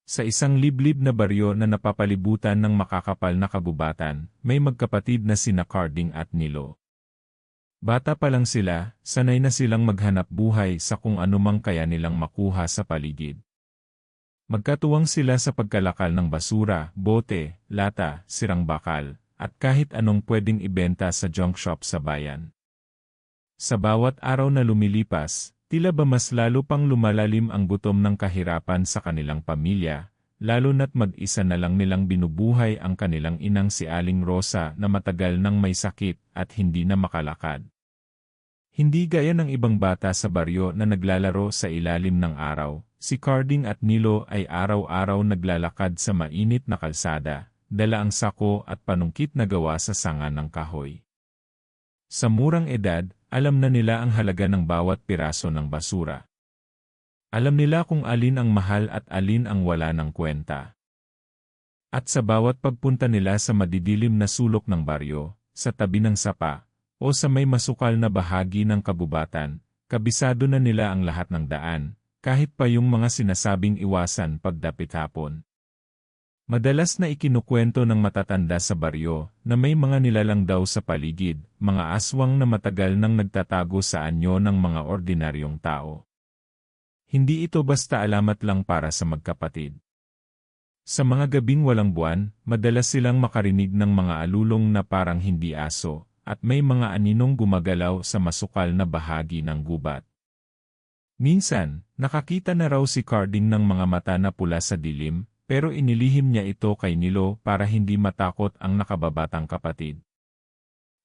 Sa isang liblib na baryo na napapalibutan ng makakapal na kagubatan, may magkapatid na sina Carding at Nilo. Bata pa lang sila, sanay na silang maghanap buhay sa kung anumang kaya nilang makuha sa paligid. Magkatuwang sila sa pagkalakal ng basura, bote, lata, sirang bakal, at kahit anong pwedeng ibenta sa junk shop sa bayan. Sa bawat araw na lumilipas, tila ba mas lalo pang lumalalim ang gutom ng kahirapan sa kanilang pamilya, lalo na't mag-isa na lang nilang binubuhay ang kanilang inang si Aling Rosa na matagal nang may sakit at hindi na makalakad. Hindi gaya ng ibang bata sa baryo na naglalaro sa ilalim ng araw, si Carding at Nilo ay araw-araw naglalakad sa mainit na kalsada, dala ang sako at panungkit na gawa sa sanga ng kahoy. Sa murang edad, alam na nila ang halaga ng bawat piraso ng basura. Alam nila kung alin ang mahal at alin ang wala ng kwenta. At sa bawat pagpunta nila sa madidilim na sulok ng baryo, sa tabi ng sapa, o sa may masukal na bahagi ng kabubatan, kabisado na nila ang lahat ng daan, kahit pa yung mga sinasabing iwasan pagdapit hapon. Madalas na ikinukwento ng matatanda sa baryo na may mga nilalang daw sa paligid, mga aswang na matagal nang nagtatago sa anyo ng mga ordinaryong tao. Hindi ito basta alamat lang para sa magkapatid. Sa mga gabing walang buwan, madalas silang makarinig ng mga alulong na parang hindi aso, at may mga aninong gumagalaw sa masukal na bahagi ng gubat. Minsan, nakakita na raw si Carding ng mga mata na pula sa dilim, pero inilihim niya ito kay Nilo para hindi matakot ang nakababatang kapatid.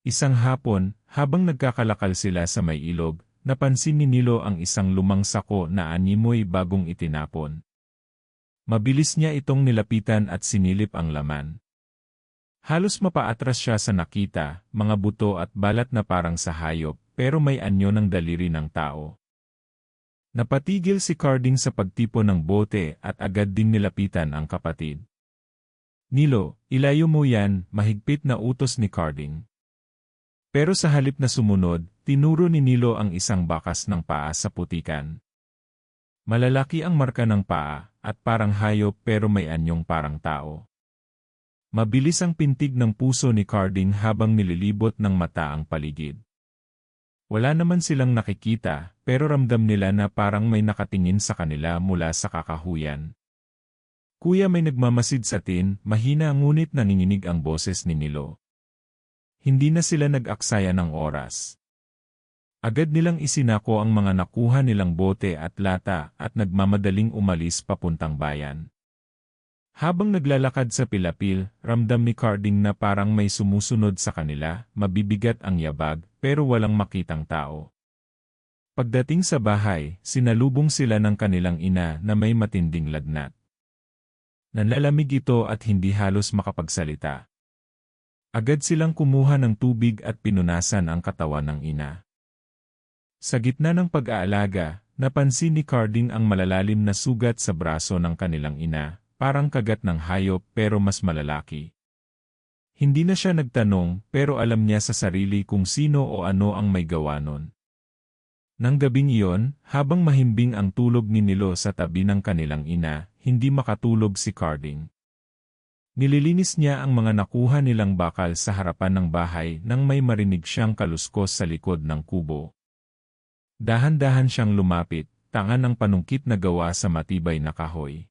Isang hapon, habang nagkakalakal sila sa may ilog, napansin ni Nilo ang isang lumang sako na animoy bagong itinapon. Mabilis niya itong nilapitan at sinilip ang laman. Halos mapaatras siya sa nakita, mga buto at balat na parang sa hayop, pero may anyo ng daliri ng tao. Napatigil si Carding sa pagtipo ng bote at agad din nilapitan ang kapatid. Nilo, ilayo mo yan, mahigpit na utos ni Carding. Pero sa halip na sumunod, tinuro ni Nilo ang isang bakas ng paa sa putikan. Malalaki ang marka ng paa, at parang hayop pero may anyong parang tao. Mabilis ang pintig ng puso ni Carding habang nililibot ng mata ang paligid. Wala naman silang nakikita, pero ramdam nila na parang may nakatingin sa kanila mula sa kakahuyan. Kuya, may nagmamasid sa tin, mahina ngunit nanginginig ang boses ni Nilo. Hindi na sila nag-aksaya ng oras. Agad nilang isinako ang mga nakuha nilang bote at lata at nagmamadaling umalis papuntang bayan. Habang naglalakad sa pilapil, ramdam ni Carding na parang may sumusunod sa kanila, mabibigat ang yabag, pero walang makitang tao. Pagdating sa bahay, sinalubong sila ng kanilang ina na may matinding lagnat. Nanlalamig ito at hindi halos makapagsalita. Agad silang kumuha ng tubig at pinunasan ang katawan ng ina. Sa gitna ng pag-aalaga, napansin ni Carding ang malalalim na sugat sa braso ng kanilang ina. Parang kagat ng hayop pero mas malalaki. Hindi na siya nagtanong pero alam niya sa sarili kung sino o ano ang may gawa nun. Nang gabing iyon, habang mahimbing ang tulog ni Nilo sa tabi ng kanilang ina, hindi makatulog si Carding. Nililinis niya ang mga nakuha nilang bakal sa harapan ng bahay nang may marinig siyang kaluskos sa likod ng kubo. Dahan-dahan siyang lumapit, tangan ang panungkit na gawa sa matibay na kahoy.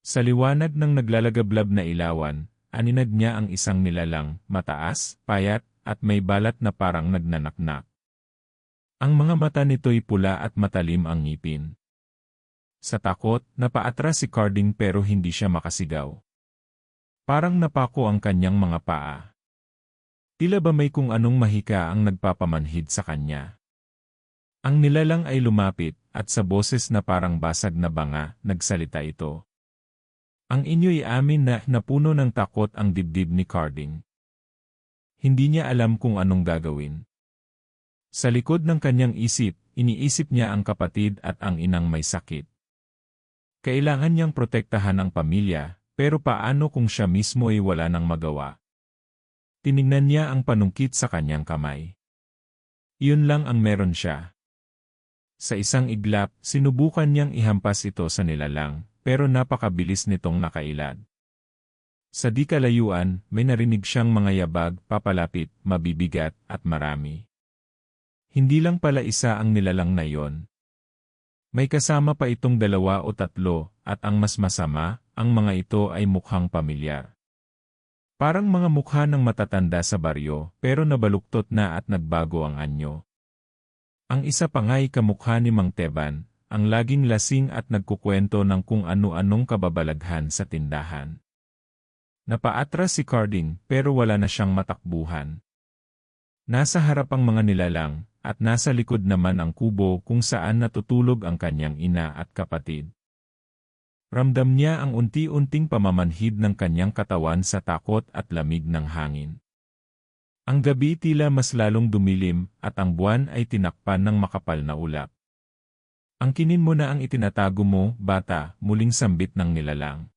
Sa liwanag ng naglalagablab na ilawan, aninag niya ang isang nilalang, mataas, payat, at may balat na parang nagnanaknak. Ang mga mata nito'y pula at matalim ang ngipin. Sa takot, napaatras si Carding pero hindi siya makasigaw. Parang napako ang kanyang mga paa. Tila ba may kung anong mahika ang nagpapamanhid sa kanya. Ang nilalang ay lumapit, at sa boses na parang basag na banga, nagsalita ito. Ang inyo'y amin na napuno ng takot ang dibdib ni Carding. Hindi niya alam kung anong gagawin. Sa likod ng kanyang isip, iniisip niya ang kapatid at ang inang may sakit. Kailangan niyang protektahan ang pamilya, pero paano kung siya mismo ay wala nang magawa? Tiningnan niya ang panungkit sa kanyang kamay. Iyon lang ang meron siya. Sa isang iglap, sinubukan niyang ihampas ito sa nilalang, pero napakabilis nitong nakailad. Sa di kalayuan, may narinig siyang mga yabag, papalapit, mabibigat, at marami. Hindi lang pala isa ang nilalang na yon. May kasama pa itong 2 o 3, at ang mas masama, ang mga ito ay mukhang pamilyar. Parang mga mukha ng matatanda sa baryo, pero nabaluktot na at nagbago ang anyo. Ang isa pa nga'y kamukha ni Mang Teban, ang laging lasing at nagkukwento ng kung ano-anong kababalaghan sa tindahan. Napaatras si Carding, pero wala na siyang matakbuhan. Nasa harap ang mga nilalang, at nasa likod naman ang kubo kung saan natutulog ang kanyang ina at kapatid. Ramdam niya ang unti-unting pamamanhid ng kanyang katawan sa takot at lamig ng hangin. Ang gabi tila mas lalong dumilim at ang buwan ay tinakpan ng makapal na ulap. Angkinin mo na ang itinatago mo, bata, muling sambit ng nilalang.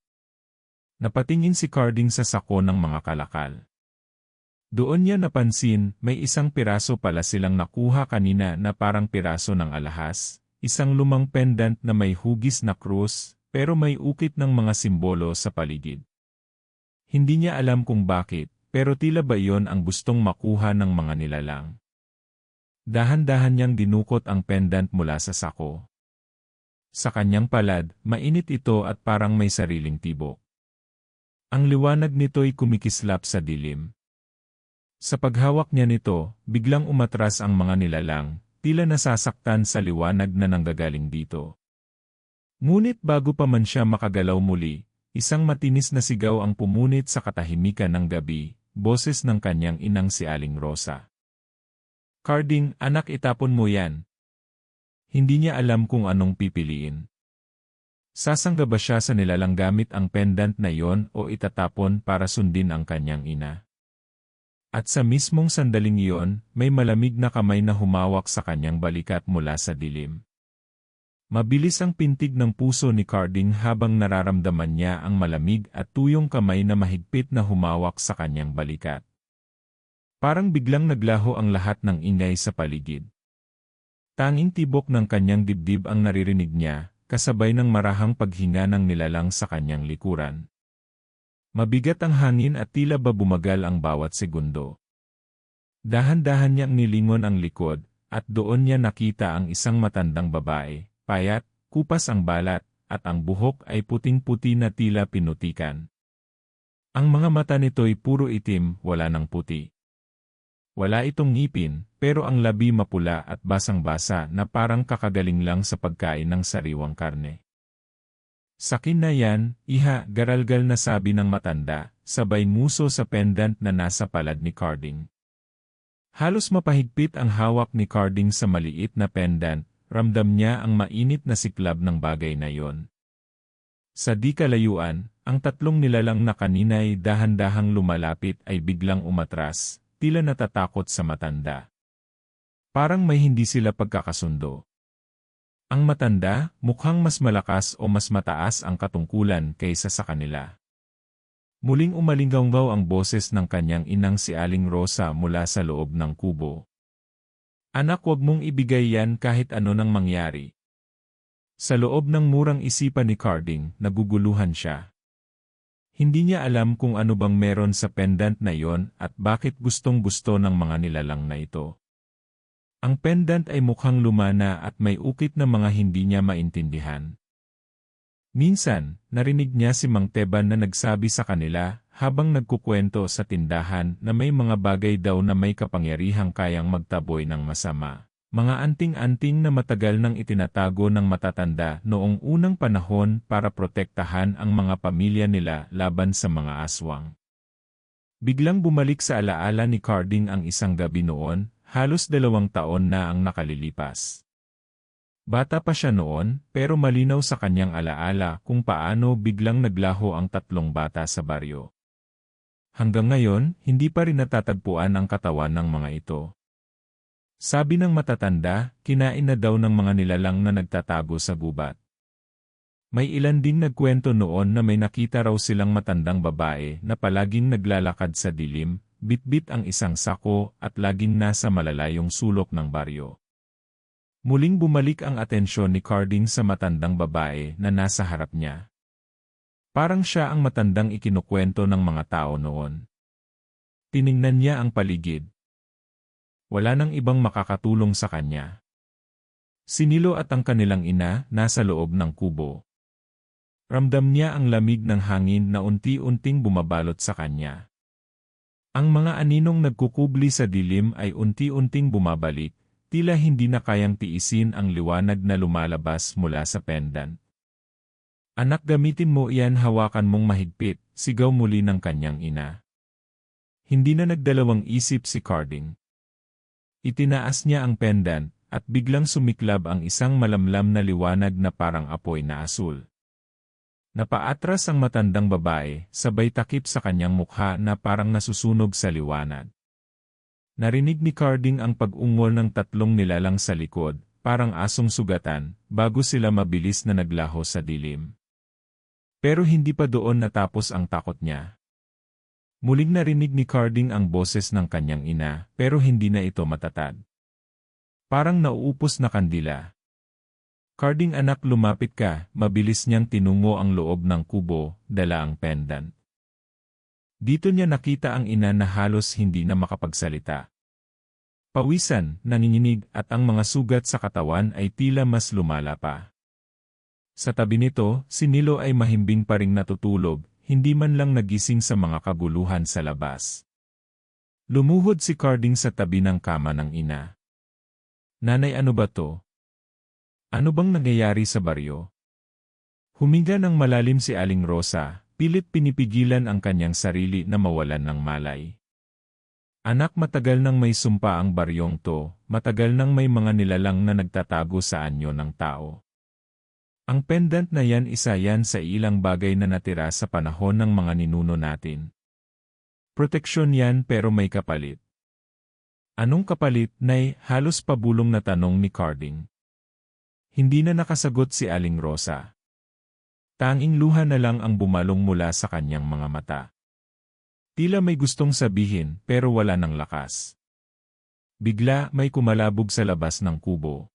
Napatingin si Carding sa sako ng mga kalakal. Doon niya napansin, may isang piraso pala silang nakuha kanina na parang piraso ng alahas, isang lumang pendant na may hugis na krus, pero may ukit ng mga simbolo sa paligid. Hindi niya alam kung bakit, pero tila ba iyon ang gustong makuha ng mga nilalang. Dahan-dahan niyang dinukot ang pendant mula sa sako. Sa kanyang palad, mainit ito at parang may sariling tibok. Ang liwanag nito'y kumikislap sa dilim. Sa paghawak niya nito, biglang umatras ang mga nilalang, tila nasasaktan sa liwanag na nanggagaling dito. Ngunit bago pa man siya makagalaw muli, isang matinis na sigaw ang pumunit sa katahimikan ng gabi, boses ng kanyang inang si Aling Rosa. Carding, anak, itapon mo yan. Hindi niya alam kung anong pipiliin. Sasangga ba siya sa nilalang gamit ang pendant na yon o itatapon para sundin ang kanyang ina? At sa mismong sandaling iyon, may malamig na kamay na humawak sa kanyang balikat mula sa dilim. Mabilis ang pintig ng puso ni Carding habang nararamdaman niya ang malamig at tuyong kamay na mahigpit na humawak sa kanyang balikat. Parang biglang naglaho ang lahat ng ingay sa paligid. Tanging tibok ng kanyang dibdib ang naririnig niya, kasabay ng marahang paghinga ng nilalang sa kanyang likuran. Mabigat ang hangin at tila ba bumagal ang bawat segundo. Dahan-dahan niyang nilingon ang likod, at doon niya nakita ang isang matandang babae, payat, kupas ang balat, at ang buhok ay puting-puti na tila pinutikan. Ang mga mata nito'y puro itim, wala ng puti. Wala itong ngipin, pero ang labi mapula at basang-basa na parang kakagaling lang sa pagkain ng sariwang karne. Sakin na yan, iha, garalgal na sabi ng matanda, sabay nguso sa pendant na nasa palad ni Carding. Halos mapahigpit ang hawak ni Carding sa maliit na pendant, ramdam niya ang mainit na siklab ng bagay na yon. Sa di kalayuan, ang 3 nilalang na kanina'y dahan-dahang lumalapit ay biglang umatras, tila natatakot sa matanda. Parang may hindi sila pagkakasundo. Ang matanda, mukhang mas malakas o mas mataas ang katungkulan kaysa sa kanila. Muling umalinggaw ang boses ng kanyang inang si Aling Rosa mula sa loob ng kubo. Anak, huwag mong ibigay yan kahit ano nang mangyari. Sa loob ng murang isipan ni Carding, naguguluhan siya. Hindi niya alam kung ano bang meron sa pendant na yon at bakit gustong-gusto ng mga nilalang na ito. Ang pendant ay mukhang lumana at may ukit na mga hindi niya maintindihan. Minsan, narinig niya si Mang Teban na nagsabi sa kanila habang nagkukwento sa tindahan na may mga bagay daw na may kapangyarihang kayang magtaboy ng masama. Mga anting-anting na matagal nang itinatago ng matatanda noong unang panahon para protektahan ang mga pamilya nila laban sa mga aswang. Biglang bumalik sa alaala ni Carding ang isang gabi noon. Halos 2 taon na ang nakalilipas. Bata pa siya noon, pero malinaw sa kanyang alaala kung paano biglang naglaho ang 3 bata sa baryo. Hanggang ngayon, hindi pa rin natatagpuan ang katawan ng mga ito. Sabi ng matatanda, kinain na daw ng mga nilalang na nagtatago sa gubat. May ilan ding nagkwento noon na may nakita raw silang matandang babae na palaging naglalakad sa dilim, bitbit ang isang sako at laging nasa malalayong sulok ng baryo. Muling bumalik ang atensyon ni Carding sa matandang babae na nasa harap niya. Parang siya ang matandang ikinukwento ng mga tao noon. Tiningnan niya ang paligid. Wala nang ibang makakatulong sa kanya. Si Nilo at ang kanilang ina nasa loob ng kubo. Ramdam niya ang lamig ng hangin na unti-unting bumabalot sa kanya. Ang mga aninong nagkukubli sa dilim ay unti-unting bumabalik, tila hindi na kayang tiisin ang liwanag na lumalabas mula sa pendant. Anak, gamitin mo iyan, hawakan mong mahigpit, sigaw muli ng kanyang ina. Hindi na nagdalawang isip si Carding. Itinaas niya ang pendant, at biglang sumiklab ang isang malamlam na liwanag na parang apoy na asul. Napaatras ang matandang babae, sabay takip sa kanyang mukha na parang nasusunog sa liwanag. Narinig ni Carding ang pag-ungol ng tatlong nilalang sa likod, parang asong sugatan, bago sila mabilis na naglaho sa dilim. Pero hindi pa doon natapos ang takot niya. Muling narinig ni Carding ang boses ng kanyang ina, pero hindi na ito matatag. Parang nauupos na kandila. Carding, anak, lumapit ka, mabilis niyang tinungo ang loob ng kubo, dala ang pendant. Dito niya nakita ang ina na halos hindi na makapagsalita. Pawisan, nanginginig at ang mga sugat sa katawan ay tila mas lumala pa. Sa tabi nito, si Nilo ay mahimbing pa ring natutulog, hindi man lang nagising sa mga kaguluhan sa labas. Lumuhod si Carding sa tabi ng kama ng ina. Nanay, ano ba to? Ano bang nangyayari sa baryo? Huminga ng malalim si Aling Rosa, pilit pinipigilan ang kanyang sarili na mawalan ng malay. Anak, matagal nang may sumpa ang baryong to, matagal nang may mga nilalang na nagtatago sa anyo ng tao. Ang pendant na yan, isa yan sa ilang bagay na natira sa panahon ng mga ninuno natin. Proteksyon yan, pero may kapalit. Anong kapalit, Nay? Halos pabulong na tanong ni Carding. Hindi na nakasagot si Aling Rosa. Tanging luha na lang ang bumalong mula sa kanyang mga mata. Tila may gustong sabihin, pero wala ng lakas. Bigla may kumalabog sa labas ng kubo.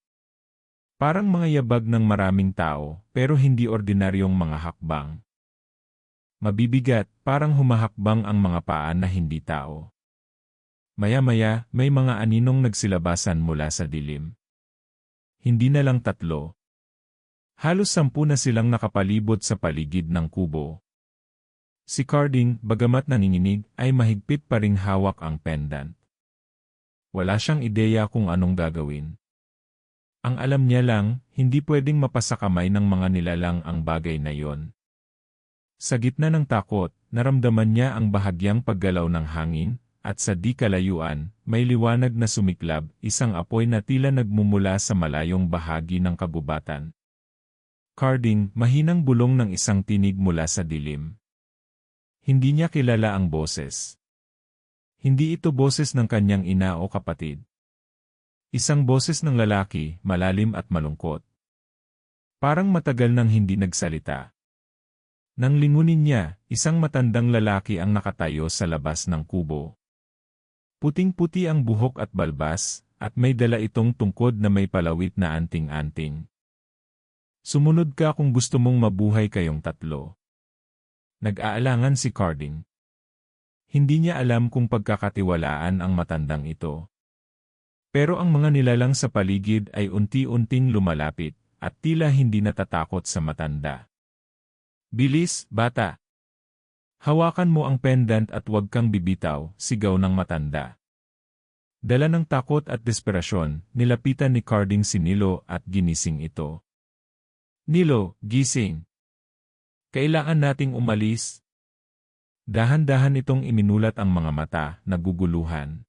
Parang mga yabag ng maraming tao, pero hindi ordinaryong mga hakbang. Mabibigat, parang humahakbang ang mga paa na hindi tao. Maya-maya, may mga aninong nagsilabasan mula sa dilim. Hindi na lang 3. Halos 10 na silang nakapalibot sa paligid ng kubo. Si Carding, bagamat nanginginig, ay mahigpit pa ring hawak ang pendant. Wala siyang ideya kung anong gagawin. Ang alam niya lang, hindi pwedeng mapasakamay ng mga nilalang ang bagay na yon. Sa gitna ng takot, naramdaman niya ang bahagyang paggalaw ng hangin, at sa di kalayuan, may liwanag na sumiklab, isang apoy na tila nagmumula sa malayong bahagi ng kagubatan. Carding, mahinang bulong ng isang tinig mula sa dilim. Hindi niya kilala ang boses. Hindi ito boses ng kanyang ina o kapatid. Isang boses ng lalaki, malalim at malungkot. Parang matagal nang hindi nagsalita. Nang lingunin niya, isang matandang lalaki ang nakatayo sa labas ng kubo. Puting-puti ang buhok at balbas, at may dala itong tungkod na may palawit na anting-anting. Sumunod ka kung gusto mong mabuhay kayong 3. Nag-aalangan si Carding. Hindi niya alam kung pagkakatiwalaan ang matandang ito. Pero ang mga nilalang sa paligid ay unti-unting lumalapit, at tila hindi natatakot sa matanda. Bilis, bata! Hawakan mo ang pendant at huwag kang bibitaw, sigaw ng matanda. Dala ng takot at desperasyon, nilapitan ni Carding si Nilo at ginising ito. Nilo, gising! Kailangan nating umalis. Dahan-dahan itong iminulat ang mga mata, naguguluhan.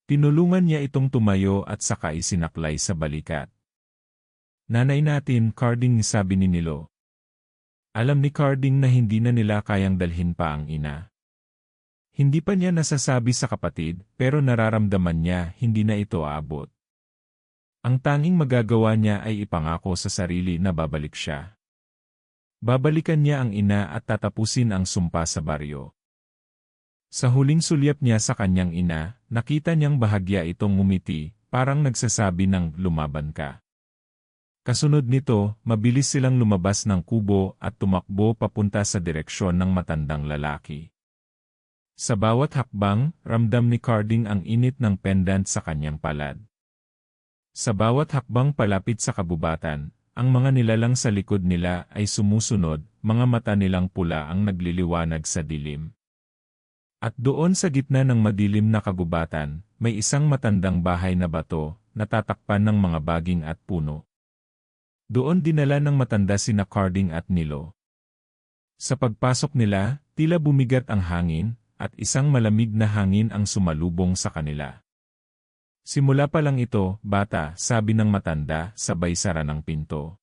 Tinulungan niya itong tumayo at saka isinaklay sa balikat. Nanay natin, Carding, sabi ni Nilo. Alam ni Carding na hindi na nila kayang dalhin pa ang ina. Hindi pa niya nasasabi sa kapatid, pero nararamdaman niya hindi na ito aabot. Ang tanging magagawa niya ay ipangako sa sarili na babalik siya. Babalikan niya ang ina at tatapusin ang sumpa sa baryo. Sa huling sulyap niya sa kanyang ina, nakita niyang bahagya itong ngumiti, parang nagsasabi ng lumaban ka. Kasunod nito, mabilis silang lumabas ng kubo at tumakbo papunta sa direksyon ng matandang lalaki. Sa bawat hakbang, ramdam ni Carding ang init ng pendant sa kanyang palad. Sa bawat hakbang palapit sa kabubatan, ang mga nilalang sa likod nila ay sumusunod, mga mata nilang pula ang nagliliwanag sa dilim. At doon sa gitna ng madilim na kagubatan, may isang matandang bahay na bato, natatakpan ng mga baging at puno. Doon dinala ng matanda sina Carding at Nilo. Sa pagpasok nila, tila bumigat ang hangin, at isang malamig na hangin ang sumalubong sa kanila. Simula pa lang ito, bata, sabi ng matanda, sabay sara ng pinto.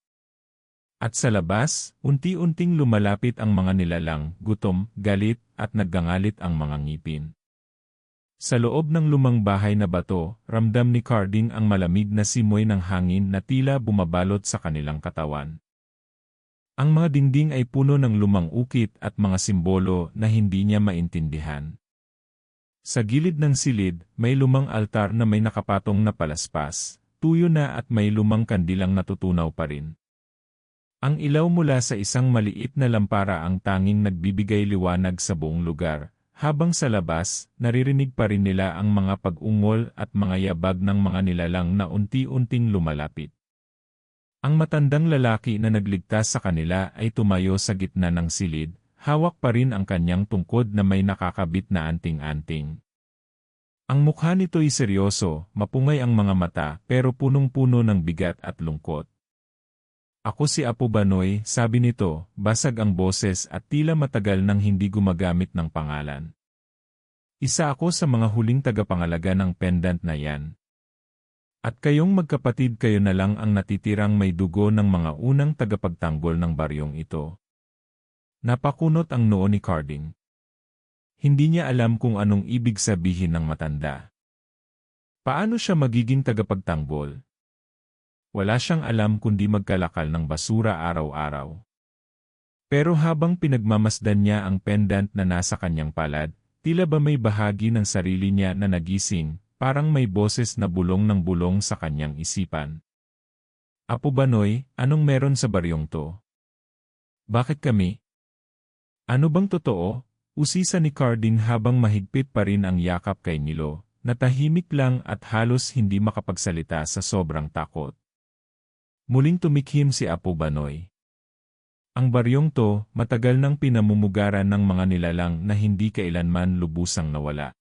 At sa labas, unti-unting lumalapit ang mga nilalang, gutom, galit, at naggangalit ang mga ngipin. Sa loob ng lumang bahay na bato, ramdam ni Carding ang malamig na simoy ng hangin na tila bumabalot sa kanilang katawan. Ang mga dingding ay puno ng lumang ukit at mga simbolo na hindi niya maintindihan. Sa gilid ng silid, may lumang altar na may nakapatong na palaspas, tuyo na at may lumang kandilang natutunaw pa rin. Ang ilaw mula sa isang maliit na lampara ang tanging nagbibigay liwanag sa buong lugar, habang sa labas, naririnig pa rin nila ang mga pag-ungol at mga yabag ng mga nilalang na unti-unting lumalapit. Ang matandang lalaki na nagligtas sa kanila ay tumayo sa gitna ng silid, hawak pa rin ang kanyang tungkod na may nakakabit na anting-anting. Ang mukha nito'y seryoso, mapungay ang mga mata pero punong-puno ng bigat at lungkot. Ako si Apo Banoy, sabi nito, basag ang boses at tila matagal nang hindi gumagamit ng pangalan. Isa ako sa mga huling tagapangalaga ng pendant na yan. At kayong magkapatid kayo na lang ang natitirang may dugo ng mga unang tagapagtanggol ng baryong ito. Napakunot ang noo ni Carding. Hindi niya alam kung anong ibig sabihin ng matanda. Paano siya magiging tagapagtanggol? Wala siyang alam kundi magkalakal ng basura araw-araw. Pero habang pinagmamasdan niya ang pendant na nasa kanyang palad, tila ba may bahagi ng sarili niya na nagising, parang may boses na bulong ng bulong sa kanyang isipan. Apo Banoy, anong meron sa baryong to? Bakit kami? Ano bang totoo? Usisa ni Carding habang mahigpit pa rin ang yakap kay Nilo, na tahimik lang at halos hindi makapagsalita sa sobrang takot. Muling tumikhim si Apo Banoy. Ang baryong to, matagal nang pinamumugaran ng mga nilalang na hindi kailanman lubusang nawala.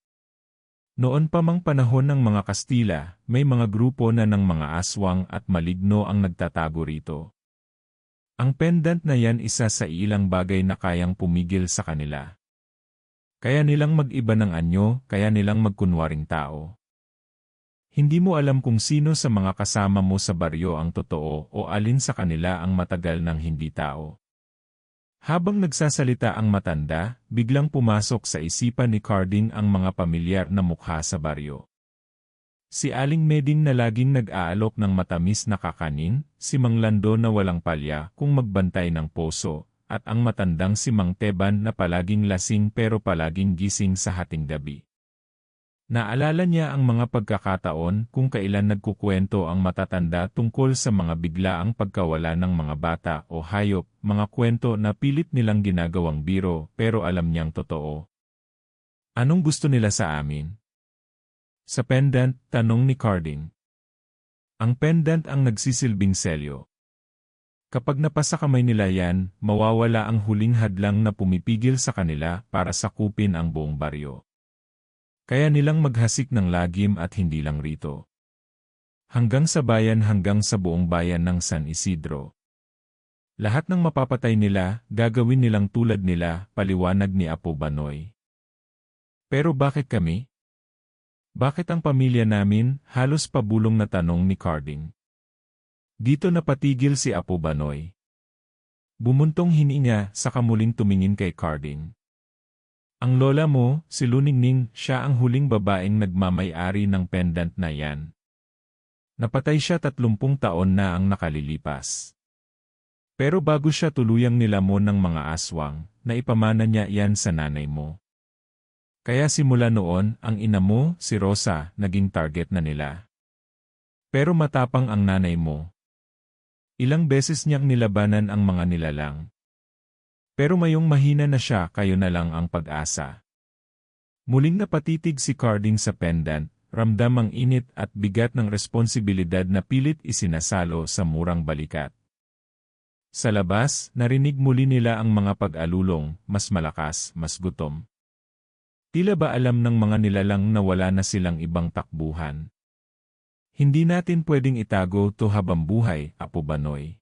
Noon pa mang panahon ng mga Kastila, may mga grupo na ng mga aswang at maligno ang nagtatago rito. Ang pendant na yan isa sa ilang bagay na kayang pumigil sa kanila. Kaya nilang mag-iba ng anyo, kaya nilang magkunwaring tao. Hindi mo alam kung sino sa mga kasama mo sa baryo ang totoo o alin sa kanila ang matagal ng hindi tao. Habang nagsasalita ang matanda, biglang pumasok sa isipan ni Carding ang mga pamilyar na mukha sa baryo. Si Aling Meding na laging nag-aalok ng matamis na kakanin, si Mang Lando na walang palya kung magbantay ng poso, at ang matandang si Mang Teban na palaging lasing pero palaging gising sa hating gabi. Naalala niya ang mga pagkakataon kung kailan nagkukwento ang matatanda tungkol sa mga biglaang pagkawala ng mga bata o hayop, mga kwento na pilit nilang ginagawang biro pero alam niyang totoo. Anong gusto nila sa amin? Sa pendant, tanong ni Carding. Ang pendant ang nagsisilbing selyo. Kapag napasa kamay nila yan, mawawala ang huling hadlang na pumipigil sa kanila para sakupin ang buong baryo. Kaya nilang maghasik ng lagim at hindi lang rito. Hanggang sa bayan, hanggang sa buong bayan ng San Isidro. Lahat ng mapapatay nila, gagawin nilang tulad nila, paliwanag ni Apo Banoy. Pero bakit kami? Bakit ang pamilya namin? Halos pabulong na tanong ni Carding. Dito napatigil si Apo Banoy. Bumuntong hininga, saka muling tumingin kay Carding. Ang lola mo, si Luningning, siya ang huling babaeng nagmamay-ari ng pendant na yan. Napatay siya 30 taon na ang nakalilipas. Pero bago siya tuluyang nilamon ng mga aswang, naipamana niya yan sa nanay mo. Kaya simula noon, ang ina mo, si Rosa, naging target na nila. Pero matapang ang nanay mo. Ilang beses niyang nilabanan ang mga nilalang. Pero mayong mahina na siya, kayo na lang ang pag-asa. Muling napatitig si Carding sa pendant, ramdam ang init at bigat ng responsibilidad na pilit isinasalo sa murang balikat. Sa labas, narinig muli nila ang mga pag-alulong, mas malakas, mas gutom. Tila ba alam ng mga nilalang na wala na silang ibang takbuhan? Hindi natin pwedeng itago to habang buhay, Apo Banoy.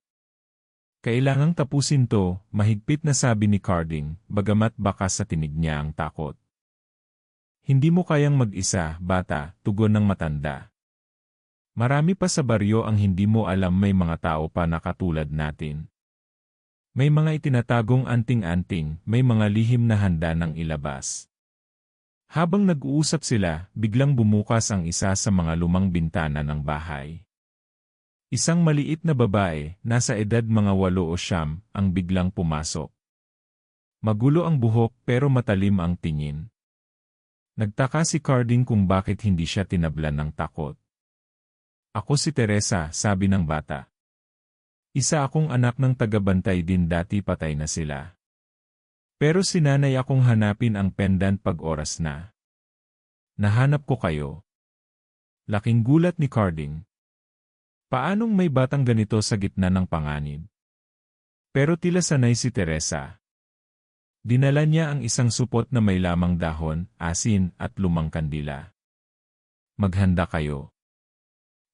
Kailangang tapusin to, mahigpit na sabi ni Carding, bagamat baka sa tinig niya ang takot. Hindi mo kayang mag-isa, bata, tugon ng matanda. Marami pa sa baryo ang hindi mo alam, may mga tao pa na katulad natin. May mga itinatagong anting-anting, may mga lihim na handa ng ilabas. Habang nag-uusap sila, biglang bumukas ang isa sa mga lumang bintana ng bahay. Isang maliit na babae, nasa edad mga 8 o 9, ang biglang pumasok. Magulo ang buhok pero matalim ang tingin. Nagtaka si Carding kung bakit hindi siya tinablan ng takot. Ako si Teresa, sabi ng bata. Isa akong anak ng tagabantay din, dati patay na sila. Pero sinanay akong hanapin ang pendant pag oras na. Nahanap ko kayo. Laking gulat ni Carding. Paanong may batang ganito sa gitna ng panganib? Pero tila sanay si Teresa. Dinala niya ang isang supot na may lamang dahon, asin at lumang kandila. Maghanda kayo.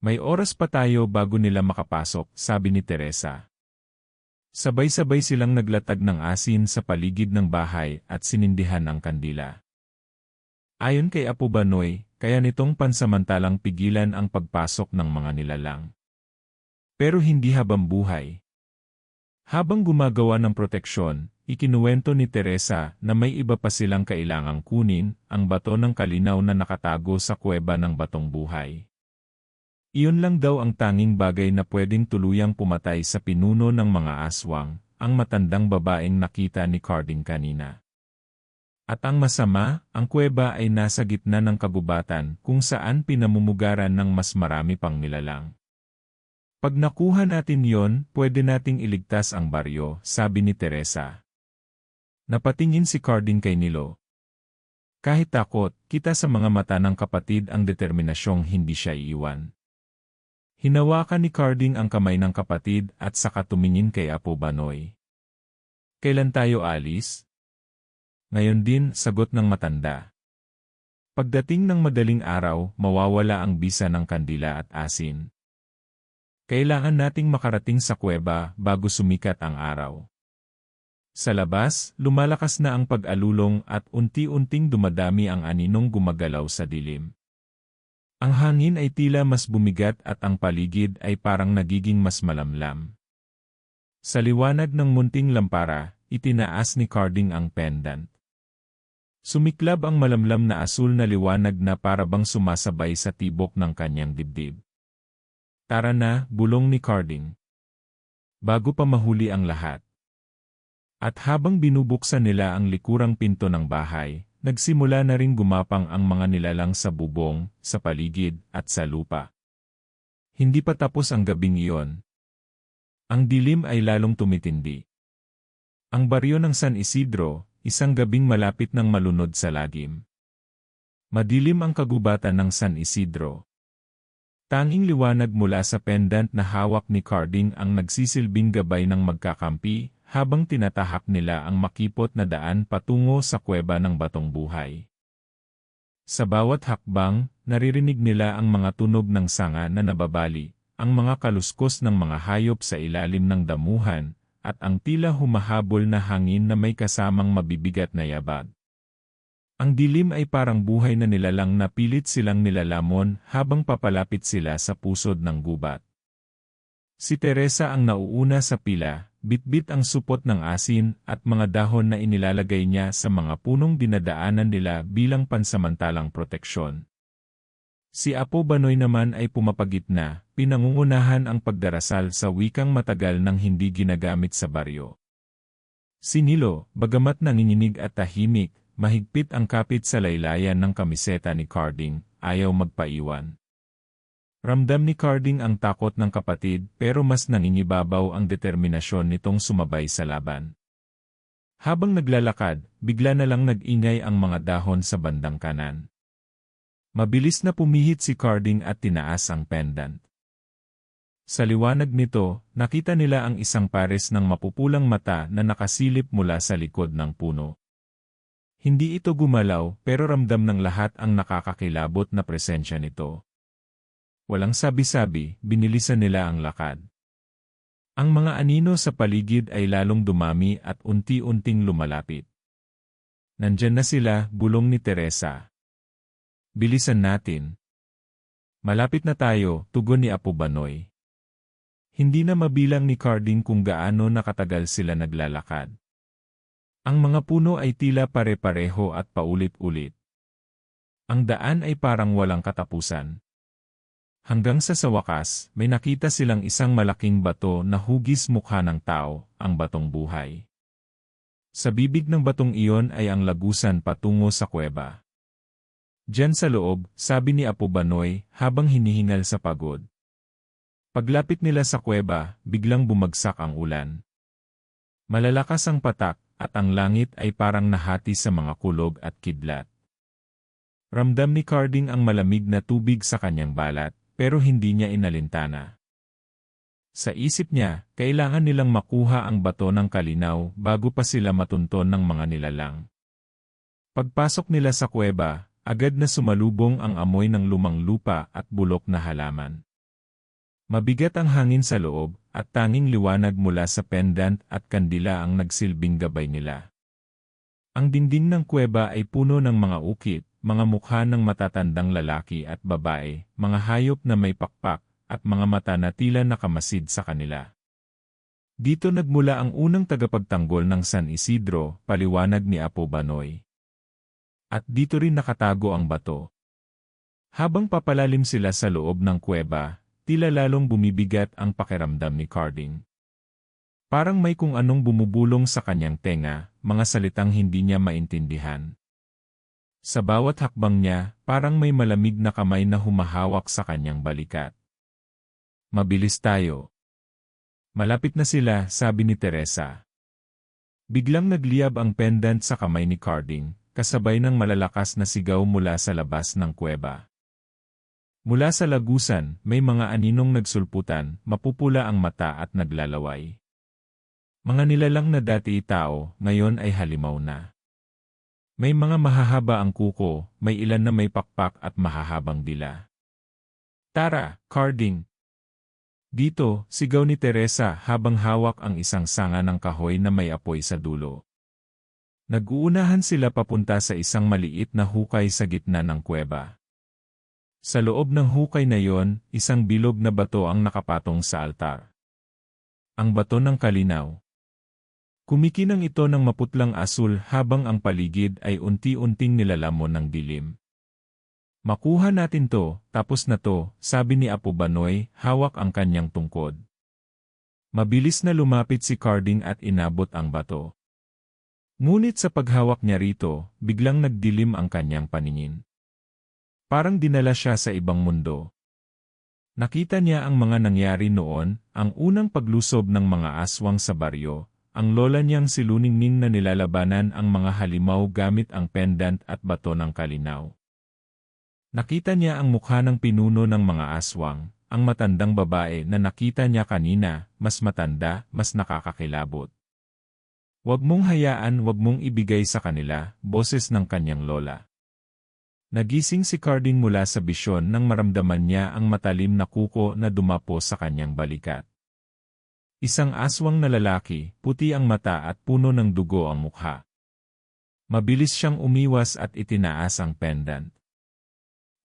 May oras pa tayo bago nila makapasok, sabi ni Teresa. Sabay-sabay silang naglatag ng asin sa paligid ng bahay at sinindihan ang kandila. Ayon kay Apo Banoy, kaya nitong pansamantalang pigilan ang pagpasok ng mga nilalang. Pero hindi habang buhay. Habang gumagawa ng proteksyon, ikinuwento ni Teresa na may iba pa silang kailangang kunin, ang bato ng kalinaw na nakatago sa kuweba ng batong buhay. Iyon lang daw ang tanging bagay na pwedeng tuluyang pumatay sa pinuno ng mga aswang, ang matandang babaeng nakita ni Carding kanina. At ang masama, ang kuweba ay nasa gitna ng kagubatan kung saan pinamumugaran ng mas marami pang nilalang. Pag nakuha natin yon, pwede nating iligtas ang baryo, sabi ni Teresa. Napatingin si Carding kay Nilo. Kahit takot, kita sa mga mata ng kapatid ang determinasyong hindi siya iiwan. Hinawakan ni Carding ang kamay ng kapatid at saka tumingin kay Apo Banoy. Kailan tayo alis? Ngayon din, sagot ng matanda. Pagdating ng madaling araw, mawawala ang bisa ng kandila at asin. Kailangan nating makarating sa kuweba bago sumikat ang araw. Sa labas, lumalakas na ang pag-alulong at unti-unting dumadami ang aninong gumagalaw sa dilim. Ang hangin ay tila mas bumigat at ang paligid ay parang nagiging mas malamlam. Sa liwanag ng munting lampara, itinaas ni Carding ang pendant. Sumiklab ang malamlam na asul na liwanag na parabang sumasabay sa tibok ng kanyang dibdib. Tara na, bulong ni Carding. Bago pa mahuli ang lahat. At habang binubuksan nila ang likurang pinto ng bahay, nagsimula na ring gumapang ang mga nilalang sa bubong, sa paligid, at sa lupa. Hindi pa tapos ang gabing iyon. Ang dilim ay lalong tumitindi. Ang baryo ng San Isidro, isang gabing malapit ng malunod sa lagim. Madilim ang kagubatan ng San Isidro. Tanging liwanag mula sa pendant na hawak ni Carding ang nagsisilbing gabay ng magkakampi, habang tinatahak nila ang makipot na daan patungo sa kuweba ng batong buhay. Sa bawat hakbang, naririnig nila ang mga tunog ng sanga na nababali, ang mga kaluskos ng mga hayop sa ilalim ng damuhan, at ang tila humahabol na hangin na may kasamang mabibigat na yabag. Ang dilim ay parang buhay na nilalang na pilit silang nilalamon habang papalapit sila sa pusod ng gubat. Si Teresa ang nauuna sa pila, bitbit ang supot ng asin at mga dahon na inilalagay niya sa mga punong dinadaanan nila bilang pansamantalang proteksyon. Si Apo Banoy naman ay pumapagitna, pinangungunahan ang pagdarasal sa wikang matagal nang hindi ginagamit sa baryo. Si Nilo, bagamat nanginginig at tahimik, mahigpit ang kapit sa laylayan ng kamiseta ni Carding, ayaw magpaiwan. Ramdam ni Carding ang takot ng kapatid pero mas nangingibabaw ang determinasyon nitong sumabay sa laban. Habang naglalakad, bigla na lang nag-ingay ang mga dahon sa bandang kanan. Mabilis na pumihit si Carding at tinaas ang pendant. Sa liwanag nito, nakita nila ang isang pares ng mapupulang mata na nakasilip mula sa likod ng puno. Hindi ito gumalaw pero ramdam ng lahat ang nakakakilabot na presensya nito. Walang sabi-sabi, binilisan nila ang lakad. Ang mga anino sa paligid ay lalong dumami at unti-unting lumalapit. Nandyan na sila, bulong ni Teresa. Bilisan natin. Malapit na tayo, tugon ni Apo Banoy. Hindi na mabilang ni Carding kung gaano nakatagal sila naglalakad. Ang mga puno ay tila pare-pareho at paulit-ulit. Ang daan ay parang walang katapusan. Hanggang sa wakas, may nakita silang isang malaking bato na hugis mukha ng tao, ang batong buhay. Sa bibig ng batong iyon ay ang lagusan patungo sa kuweba. Diyan sa loob, sabi ni Apo Banoy habang hinihingal sa pagod. Paglapit nila sa kuweba, biglang bumagsak ang ulan. Malalakas ang patak at ang langit ay parang nahati sa mga kulog at kidlat. Ramdam ni Carding ang malamig na tubig sa kanyang balat. Pero hindi niya inalintana. Sa isip niya, kailangan nilang makuha ang bato ng kalinaw bago pa sila matunton ng mga nilalang. Pagpasok nila sa kuweba, agad na sumalubong ang amoy ng lumang lupa at bulok na halaman. Mabigat ang hangin sa loob at tanging liwanag mula sa pendant at kandila ang nagsilbing gabay nila. Ang dingding ng kuweba ay puno ng mga ukit, mga mukha ng matatandang lalaki at babae, mga hayop na may pakpak, at mga mata na tila nakamasid sa kanila. Dito nagmula ang unang tagapagtanggol ng San Isidro, paliwanag ni Apo Banoy. At dito rin nakatago ang bato. Habang papalalim sila sa loob ng kuweba, tila lalong bumibigat ang pakiramdam ni Carding. Parang may kung anong bumubulong sa kanyang tenga, mga salitang hindi niya maintindihan. Sa bawat hakbang niya, parang may malamig na kamay na humahawak sa kanyang balikat. Mabilis tayo. Malapit na sila, sabi ni Teresa. Biglang nagliyab ang pendant sa kamay ni Carding, kasabay ng malalakas na sigaw mula sa labas ng kuweba. Mula sa lagusan, may mga aninong nagsulputan, mapupula ang mata at naglalaway. Mga nilalang na dati tao, ngayon ay halimaw na. May mga mahahaba ang kuko, may ilan na may pakpak at mahahabang dila. Tara, Carding! Dito, sigaw ni Teresa habang hawak ang isang sanga ng kahoy na may apoy sa dulo. Nag-uunahan sila papunta sa isang maliit na hukay sa gitna ng kuweba. Sa loob ng hukay na yon, isang bilog na bato ang nakapatong sa altar. Ang bato ng kalinaw. Kumikinang ito ng maputlang asul habang ang paligid ay unti-unting nilalamon ng dilim. Makuha natin to, tapos na to, sabi ni Apo Banoy, hawak ang kanyang tungkod. Mabilis na lumapit si Carding at inabot ang bato. Ngunit sa paghawak niya rito, biglang nagdilim ang kanyang paningin. Parang dinala siya sa ibang mundo. Nakita niya ang mga nangyari noon, ang unang paglusob ng mga aswang sa baryo, ang lola niyang si Luningning na nilalabanan ang mga halimaw gamit ang pendant at bato ng kalinaw. Nakita niya ang mukha ng pinuno ng mga aswang, ang matandang babae na nakita niya kanina, mas matanda, mas nakakakilabot. Huwag mong hayaan, huwag mong ibigay sa kanila, boses ng kanyang lola. Nagising si Carding mula sa bisyon nang maramdaman niya ang matalim na kuko na dumapo sa kanyang balikat. Isang aswang na lalaki, puti ang mata at puno ng dugo ang mukha. Mabilis siyang umiwas at itinaas ang pendant.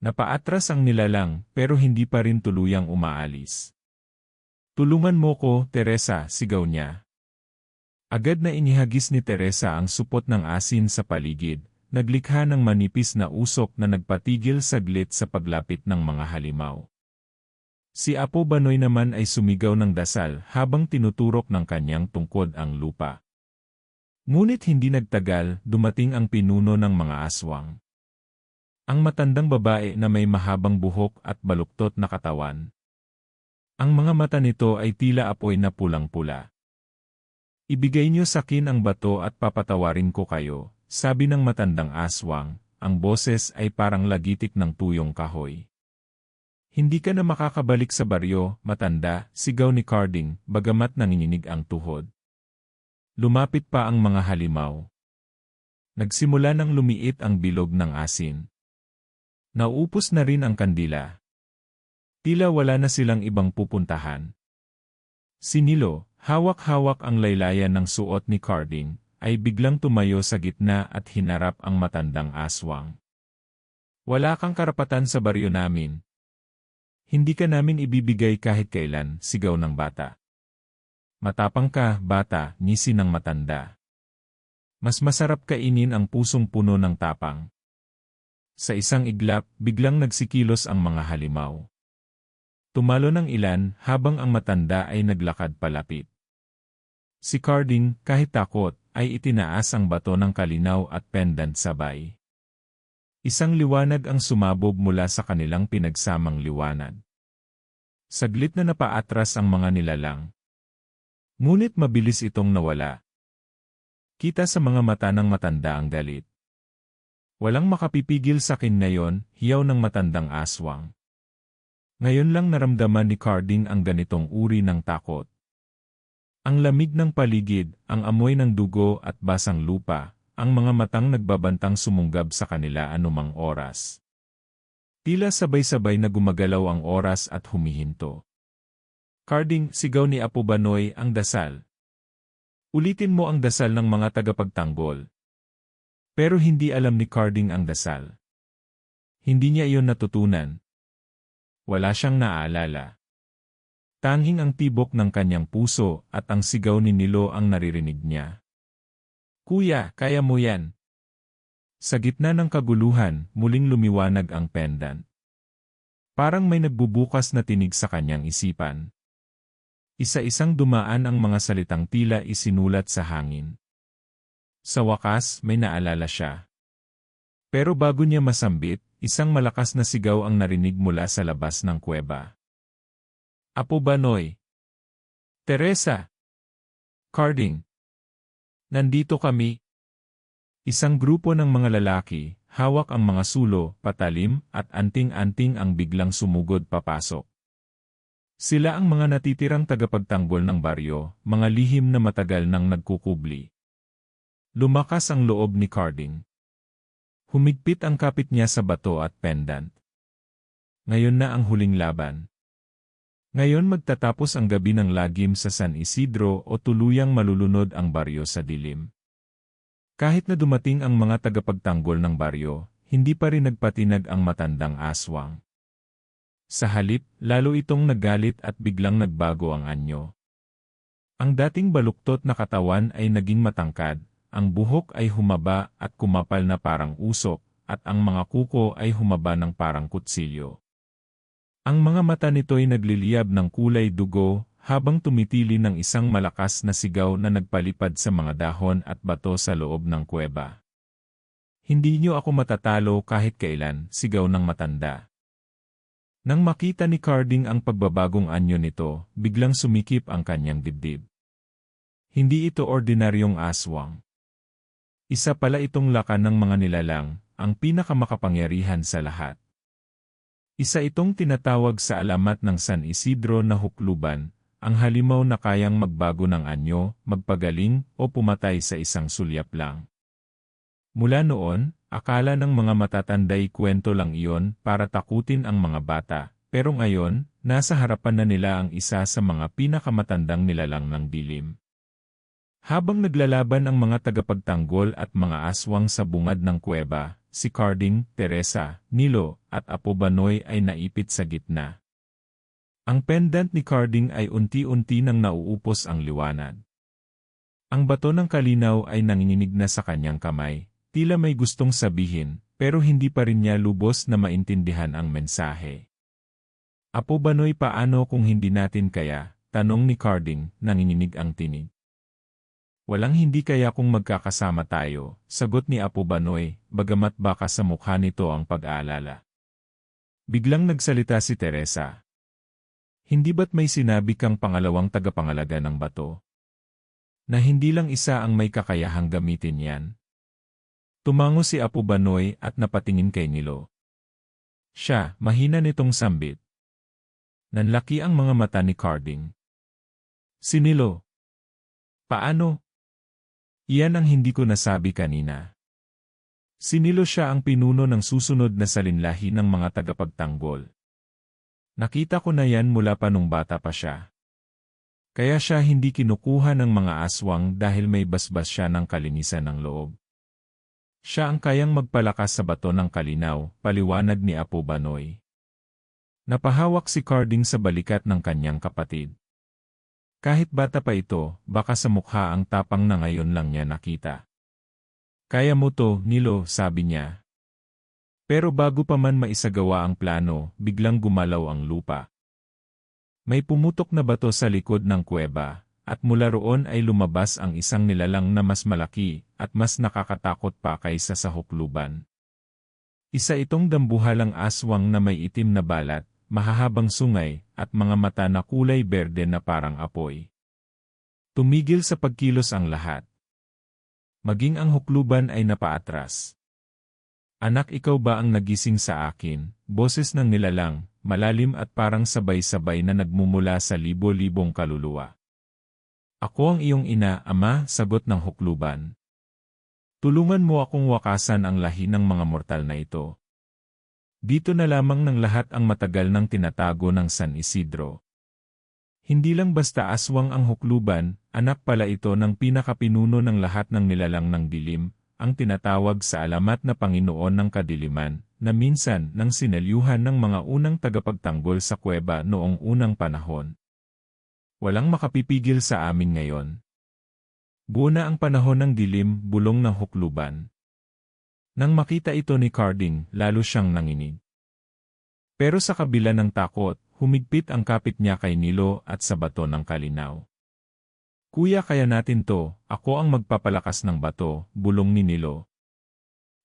Napaatras ang nilalang pero hindi pa rin tuluyang umaalis. Tulungan mo ko, Teresa, sigaw niya. Agad na inihagis ni Teresa ang supot ng asin sa paligid, naglikha ng manipis na usok na nagpatigil saglit sa paglapit ng mga halimaw. Si Apo Banoy naman ay sumigaw ng dasal habang tinuturok ng kanyang tungkod ang lupa. Ngunit hindi nagtagal, dumating ang pinuno ng mga aswang. Ang matandang babae na may mahabang buhok at baluktot na katawan. Ang mga mata nito ay tila apoy na pulang-pula. Ibigay niyo sa akin ang bato at papatawarin ko kayo, sabi ng matandang aswang, ang boses ay parang lagitik ng tuyong kahoy. Hindi ka na makakabalik sa baryo, matanda, sigaw ni Carding, bagamat nanginginig ang tuhod. Lumapit pa ang mga halimaw. Nagsimula nang lumiit ang bilog ng asin. Nauupos na rin ang kandila. Tila wala na silang ibang pupuntahan. Si Nilo, hawak-hawak ang laylayan ng suot ni Carding, ay biglang tumayo sa gitna at hinarap ang matandang aswang. Wala kang karapatan sa baryo namin. Hindi ka namin ibibigay kahit kailan, sigaw ng bata. Matapang ka, bata, ngisi ng matanda. Mas masarap kainin ang pusong puno ng tapang. Sa isang iglap, biglang nagsikilos ang mga halimaw. Tumalo ng ilan habang ang matanda ay naglakad palapit. Si Carding, kahit takot, ay itinaas ang bato ng kalinaw at pendant sabay. Isang liwanag ang sumabog mula sa kanilang pinagsamang liwanag. Saglit na napaatras ang mga nilalang. Ngunit mabilis itong nawala. Kita sa mga mata ng matanda ang galit. Walang makapipigil sa akin ngayon, hiyaw ng matandang aswang. Ngayon lang naramdaman ni Carding ang ganitong uri ng takot. Ang lamig ng paligid, ang amoy ng dugo at basang lupa, ang mga matang nagbabantang sumunggab sa kanila anumang oras. Tila sabay-sabay na gumagalaw ang oras at humihinto. Carding, sigaw ni Apo Banoy ang dasal. Ulitin mo ang dasal ng mga tagapagtanggol. Pero hindi alam ni Carding ang dasal. Hindi niya iyon natutunan. Wala siyang naaalala. Tanging ang tibok ng kanyang puso at ang sigaw ni Nilo ang naririnig niya. Kuya, kaya mo yan. Sa gitna ng kaguluhan, muling lumiwanag ang pendant. Parang may nagbubukas na tinig sa kanyang isipan. Isa-isang dumaan ang mga salitang tila isinulat sa hangin. Sa wakas, may naalala siya. Pero bago niya masambit, isang malakas na sigaw ang narinig mula sa labas ng kuweba. Apo Banoy! Teresa! Carding! Nandito kami! Isang grupo ng mga lalaki, hawak ang mga sulo, patalim, at anting-anting ang biglang sumugod papasok. Sila ang mga natitirang tagapagtanggol ng baryo, mga lihim na matagal nang nagkukubli. Lumakas ang loob ni Carding. Humigpit ang kapit niya sa bato at pendant. Ngayon na ang huling laban. Ngayon magtatapos ang gabi ng lagim sa San Isidro o tuluyang malulunod ang baryo sa dilim. Kahit na dumating ang mga tagapagtanggol ng baryo, hindi pa rin nagpatinag ang matandang aswang. Sa halip, lalo itong nagalit at biglang nagbago ang anyo. Ang dating baluktot na katawan ay naging matangkad, ang buhok ay humaba at kumapal na parang usok, at ang mga kuko ay humaba ng parang kutsilyo. Ang mga mata nito'y nagliliyab ng kulay dugo, habang tumitili ng isang malakas na sigaw na nagpalipad sa mga dahon at bato sa loob ng kuweba. Hindi niyo ako matatalo kahit kailan, sigaw ng matanda. Nang makita ni Carding ang pagbabagong anyo nito, biglang sumikip ang kanyang dibdib. Hindi ito ordinaryong aswang. Isa pala itong lakan ng mga nilalang, ang pinakamakapangyarihan sa lahat. Isa itong tinatawag sa alamat ng San Isidro na hukluban, ang halimaw na kayang magbago ng anyo, magpagaling, o pumatay sa isang sulyap lang. Mula noon, akala ng mga matatanday kwento lang iyon para takutin ang mga bata, pero ngayon, nasa harapan na nila ang isa sa mga pinakamatandang nilalang ng dilim. Habang naglalaban ang mga tagapagtanggol at mga aswang sa bungad ng kuweba, si Carding, Teresa, Nilo, at Apo Banoy ay naipit sa gitna. Ang pendant ni Carding ay unti-unti nang nauupos ang liwanag. Ang bato ng kalinaw ay nanginginig na sa kanyang kamay, tila may gustong sabihin, pero hindi pa rin niya lubos na maintindihan ang mensahe. Apo Banoy, paano kung hindi natin kaya? Tanong ni Carding, nanginginig ang tinig. Walang hindi kaya kung magkakasama tayo, sagot ni Apo Banoy, bagamat baka sa mukha nito ang pag-aalala. Biglang nagsalita si Teresa. Hindi ba't may sinabi kang pangalawang tagapangalaga ng bato? Na hindi lang isa ang may kakayahang gamitin yan? Tumango si Apo Banoy at napatingin kay Nilo. Siya, mahina nitong sambit. Nanlaki ang mga mata ni Carding. Si Nilo. Paano? Iyan ang hindi ko nasabi kanina. Si Nilo siya ang pinuno ng susunod na salinlahi ng mga tagapagtanggol. Nakita ko na yan mula pa nung bata pa siya. Kaya siya hindi kinukuha ng mga aswang dahil may basbas siya ng kalinisan ng loob. Siya ang kayang magpalakas sa bato ng kalinaw, paliwanag ni Apo Banoy. Napahawak si Carding sa balikat ng kanyang kapatid. Kahit bata pa ito, baka sa mukha ang tapang na ngayon lang niya nakita. Kaya mo to, Nilo, sabi niya. Pero bago pa man maisagawa ang plano, biglang gumalaw ang lupa. May pumutok na bato sa likod ng kuweba, at mula roon ay lumabas ang isang nilalang na mas malaki at mas nakakatakot pa kaysa sa hukluban. Isa itong dambuhalang aswang na may itim na balat, mahahabang sungay, at mga mata na kulay berde na parang apoy. Tumigil sa pagkilos ang lahat. Maging ang hukluban ay napaatras. Anak, ikaw ba ang nagising sa akin? Boses ng nilalang, malalim at parang sabay-sabay na nagmumula sa libo-libong kaluluwa. Ako ang iyong ina, ama, sagot ng hukluban. Tulungan mo akong wakasan ang lahi ng mga mortal na ito. Dito na lamang ng lahat ang matagal nang tinatago ng San Isidro. Hindi lang basta aswang ang hukluban, anak pala ito ng pinakapinuno ng lahat ng nilalang ng dilim, ang tinatawag sa alamat na Panginoon ng Kadiliman, na minsan nang sinelyuhan ng mga unang tagapagtanggol sa kuweba noong unang panahon. Walang makapipigil sa amin ngayon. Buo na ang panahon ng dilim, bulong ng hukluban. Nang makita ito ni Carding, lalo siyang nanginig. Pero sa kabila ng takot, humigpit ang kapit niya kay Nilo at sa bato ng kalinaw. Kuya, kaya natin to, ako ang magpapalakas ng bato, bulong ni Nilo.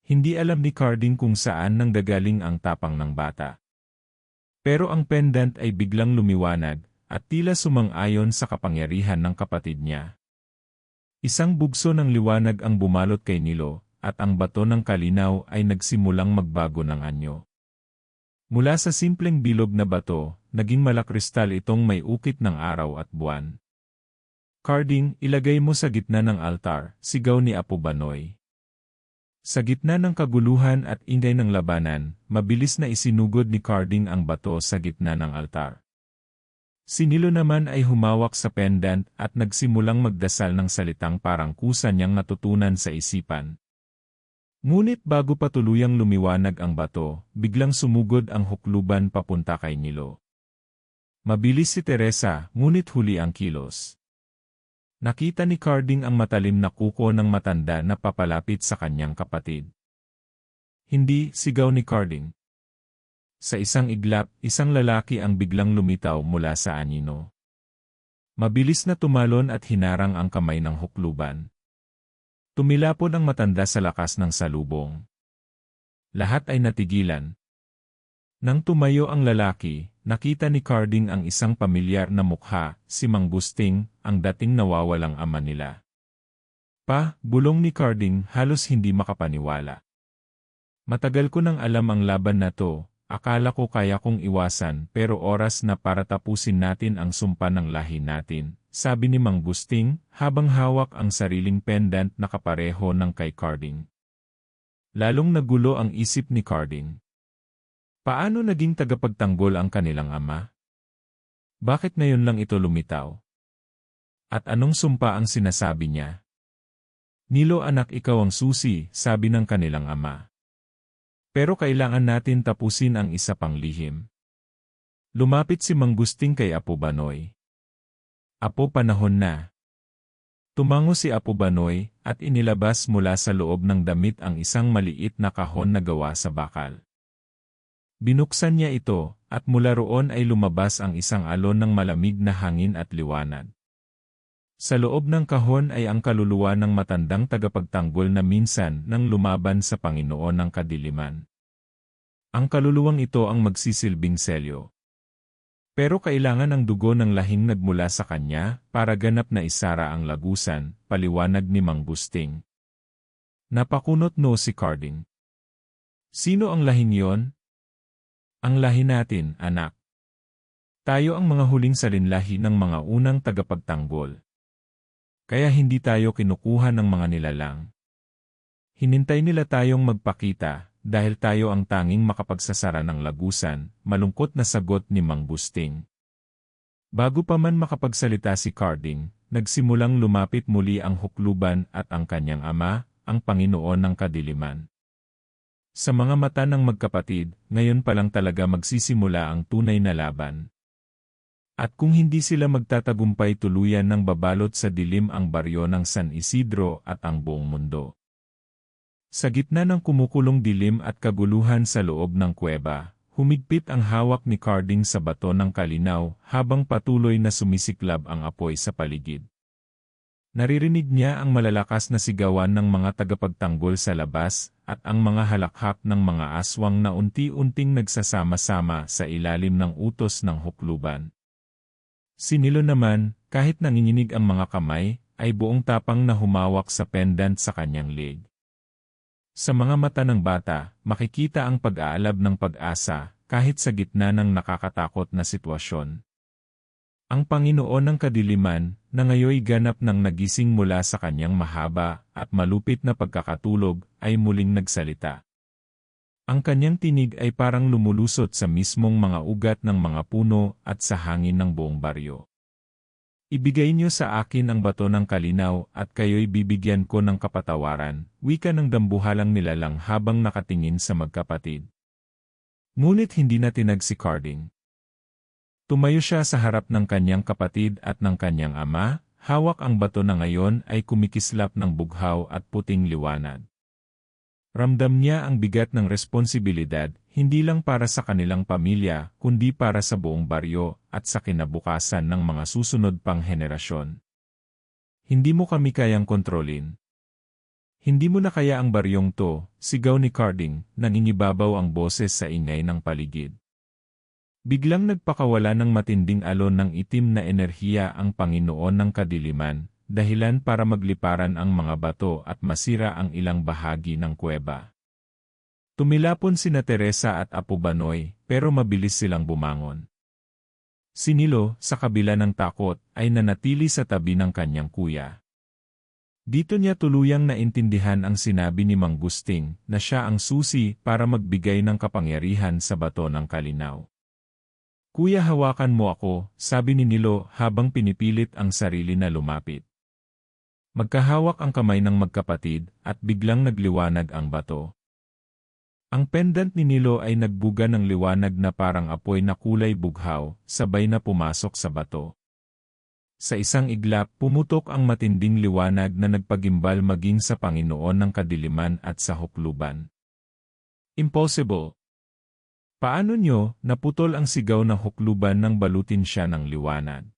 Hindi alam ni Carding kung saan nang gagaling ang tapang ng bata. Pero ang pendant ay biglang lumiwanag, at tila sumang-ayon sa kapangyarihan ng kapatid niya. Isang bugso ng liwanag ang bumalot kay Nilo, at ang bato ng kalinaw ay nagsimulang magbago ng anyo. Mula sa simpleng bilog na bato, naging malakristal itong may ukit ng araw at buwan. Carding, ilagay mo sa gitna ng altar, sigaw ni Apo Banoy. Sa gitna ng kaguluhan at ingay ng labanan, mabilis na isinugod ni Carding ang bato sa gitna ng altar. Si Nilo naman ay humawak sa pendant at nagsimulang magdasal ng salitang parang kusa niyang natutunan sa isipan. Ngunit bago pa tuluyang lumiwanag ang bato, biglang sumugod ang hukluban papunta kay Nilo. Mabilis si Teresa, ngunit huli ang kilos. Nakita ni Carding ang matalim na kuko ng matanda na papalapit sa kanyang kapatid. Hindi, sigaw ni Carding. Sa isang iglap, isang lalaki ang biglang lumitaw mula sa anino. Mabilis na tumalon at hinarang ang kamay ng hukluban. Tumilapon ang matanda sa lakas ng salubong. Lahat ay natigilan. Nang tumayo ang lalaki, nakita ni Carding ang isang pamilyar na mukha, si Mang Gusting, ang dating nawawalang ama nila. Pa, bulong ni Carding, halos hindi makapaniwala. Matagal ko nang alam ang laban na to, akala ko kaya kong iwasan pero oras na para tapusin natin ang sumpa ng lahi natin. Sabi ni Mang Gusting, habang hawak ang sariling pendant na kapareho ng kay Carding. Lalong nagulo ang isip ni Carding. Paano naging tagapagtanggol ang kanilang ama? Bakit ngayon lang ito lumitaw? At anong sumpa ang sinasabi niya? Nilo, anak, ikaw ang susi, sabi ng kanilang ama. Pero kailangan natin tapusin ang isa pang lihim. Lumapit si Mang Gusting kay Apo Banoy. Apo, panahon na. Tumango si Apo Banoy at inilabas mula sa loob ng damit ang isang maliit na kahon na gawa sa bakal. Binuksan niya ito at mula roon ay lumabas ang isang alon ng malamig na hangin at liwanag. Sa loob ng kahon ay ang kaluluwa ng matandang tagapagtanggol na minsan nang lumaban sa Panginoon ng kadiliman. Ang kaluluwang ito ang magsisilbing selyo. Pero kailangan ang dugo ng lahing nagmula sa kanya para ganap na isara ang lagusan, paliwanag ni Mang Gusting. Napakunot no si Carding. Sino ang lahing yon? Ang lahi natin, anak. Tayo ang mga huling salinlahi ng mga unang tagapagtanggol. Kaya hindi tayo kinukuha ng mga nilalang. Hinintay nila tayong magpakita, dahil tayo ang tanging makapagsasara ng lagusan, malungkot na sagot ni Mang Gusting. Bago pa man makapagsalita si Carding, nagsimulang lumapit muli ang hukluban at ang kanyang ama, ang Panginoon ng kadiliman. Sa mga mata ng magkapatid, ngayon pa lang talaga magsisimula ang tunay na laban. At kung hindi sila magtatagumpay tuluyan ng babalot sa dilim ang baryo ng San Isidro at ang buong mundo. Sa gitna ng kumukulong dilim at kaguluhan sa loob ng kuweba, humigpit ang hawak ni Carding sa bato ng kalinaw habang patuloy na sumisiklab ang apoy sa paligid. Naririnig niya ang malalakas na sigawan ng mga tagapagtanggol sa labas at ang mga halakhak ng mga aswang na unti-unting nagsasama-sama sa ilalim ng utos ng hukluban. Si Nilo naman, kahit nanginginig ang mga kamay, ay buong tapang na humawak sa pendant sa kanyang leg. Sa mga mata ng bata, makikita ang pag-aalab ng pag-asa, kahit sa gitna ng nakakatakot na sitwasyon. Ang Panginoon ng kadiliman, na ngayoy ganap ng nagising mula sa kanyang mahaba at malupit na pagkakatulog, ay muling nagsalita. Ang kanyang tinig ay parang lumulusot sa mismong mga ugat ng mga puno at sa hangin ng buong baryo. Ibigay niyo sa akin ang bato ng kalinaw at kayo'y bibigyan ko ng kapatawaran, wika ng dambuhalang nilalang habang nakatingin sa magkapatid. Ngunit hindi na tinag si Carding. Tumayo siya sa harap ng kanyang kapatid at ng kanyang ama, hawak ang bato na ngayon ay kumikislap ng bughaw at puting liwanag. Ramdam niya ang bigat ng responsibilidad, hindi lang para sa kanilang pamilya, kundi para sa buong baryo at sa kinabukasan ng mga susunod pang henerasyon. Hindi mo kami kayang kontrolin. Hindi mo na kaya ang baryong to, sigaw ni Carding, nangingibabaw ang boses sa ingay ng paligid. Biglang nagpakawala ng matinding alon ng itim na enerhiya ang Panginoon ng kadiliman, dahilan para magliparan ang mga bato at masira ang ilang bahagi ng kuweba. Tumilapon sina Teresa at Apo Banoy, pero mabilis silang bumangon. Si Nilo, sa kabila ng takot, ay nanatili sa tabi ng kanyang kuya. Dito niya tuluyang naintindihan ang sinabi ni Mang Gusting na siya ang susi para magbigay ng kapangyarihan sa bato ng kalinaw. Kuya, hawakan mo ako, sabi ni Nilo habang pinipilit ang sarili na lumapit. Magkahawak ang kamay ng magkapatid at biglang nagliwanag ang bato. Ang pendant ni Nilo ay nagbuga ng liwanag na parang apoy na kulay bughaw, sabay na pumasok sa bato. Sa isang iglap, pumutok ang matinding liwanag na nagpagimbal maging sa Panginoon ng kadiliman at sa hukluban. Impossible! Paano nyo, naputol ang sigaw ng hukluban nang balutin siya ng liwanag?